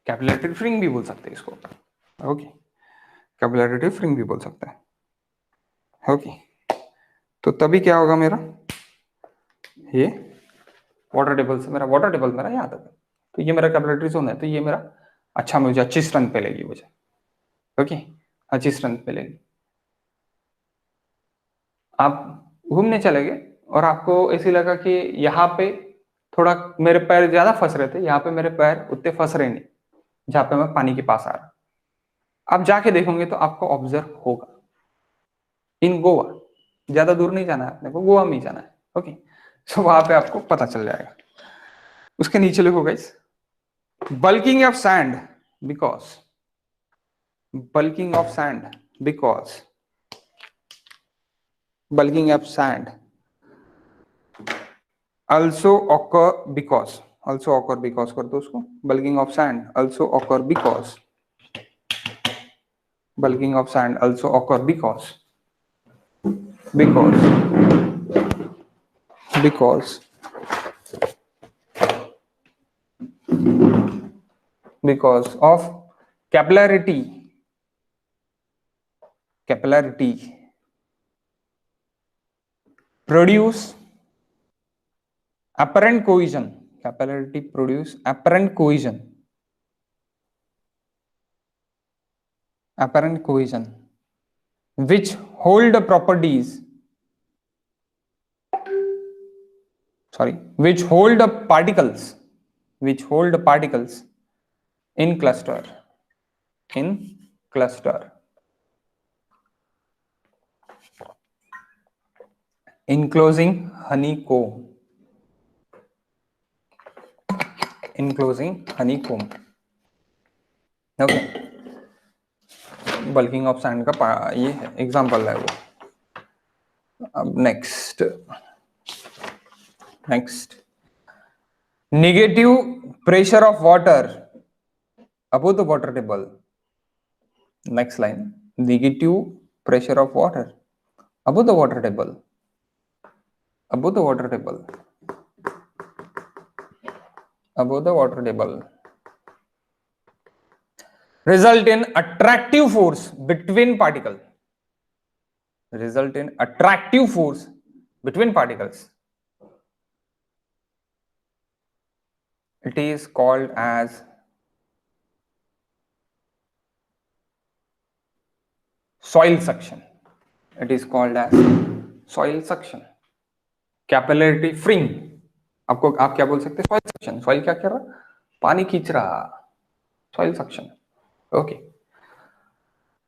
कैपिलैरिटी फ्रिंग भी बोल सकते हैं इसको। ओके, कैपिलैरिटी फ्रिंग भी बोल सकते हैं। ओके, तो तभी क्या होगा मेरा, ये वाटर टेबल से, मेरा वाटर टेबल मेरा यहाँ तक है, तो ये मेरा कैपिलैरिटी जोन है, तो ये मेरा अच्छा, मुझे अच्छी स्ट्रेंथ पे लेगी मुझे। ओके, अच्छी स्ट्रेंथ पे लेगी। आप घूमने चले गए और आपको ऐसी लगा कि यहाँ पे थोड़ा मेरे पैर ज्यादा फंस रहे थे, यहाँ पे मेरे पैर उतने फंस रहे नहीं जहां पे मैं पानी के पास आ रहा। आप जाके देखोगे तो आपको ऑब्जर्व होगा, इन गोवा, ज्यादा दूर नहीं जाना है अपने को, गोवा में ही जाना है। ओके, सो वहां पे आपको पता चल जाएगा। उसके नीचे लिखो guys, bulking of sand because bulking of sand because bulking of sand also occur because कर दो उसको, bulking of sand also occur because bulking of sand also occur because of capillarity produce apparent cohesion, capillarity produce apparent cohesion which hold properties, which hold particles in cluster enclosing honeycomb. Okay, bulking of sand का ये example है वो। अब next negative pressure of water above the water table. Next line, negative pressure of water above the water table result in attractive force between particles. It is called as soil suction. Capillarity fring आपको आप क्या बोल सकते हैं, soil suction. Soil क्या कर रहा, पानी खींच रहा, soil suction. Okay,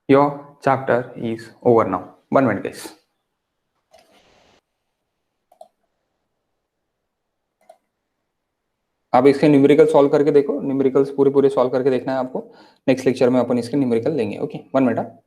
your chapter is over now. 1 minute guys. आप इसके न्यूमेरिकल सॉल्व करके देखो, न्यूमेरिकल्स पूरे पूरे सॉल्व करके देखना है आपको। नेक्स्ट लेक्चर में अपन इसके न्यूमेरिकल लेंगे। Okay, 1 minute.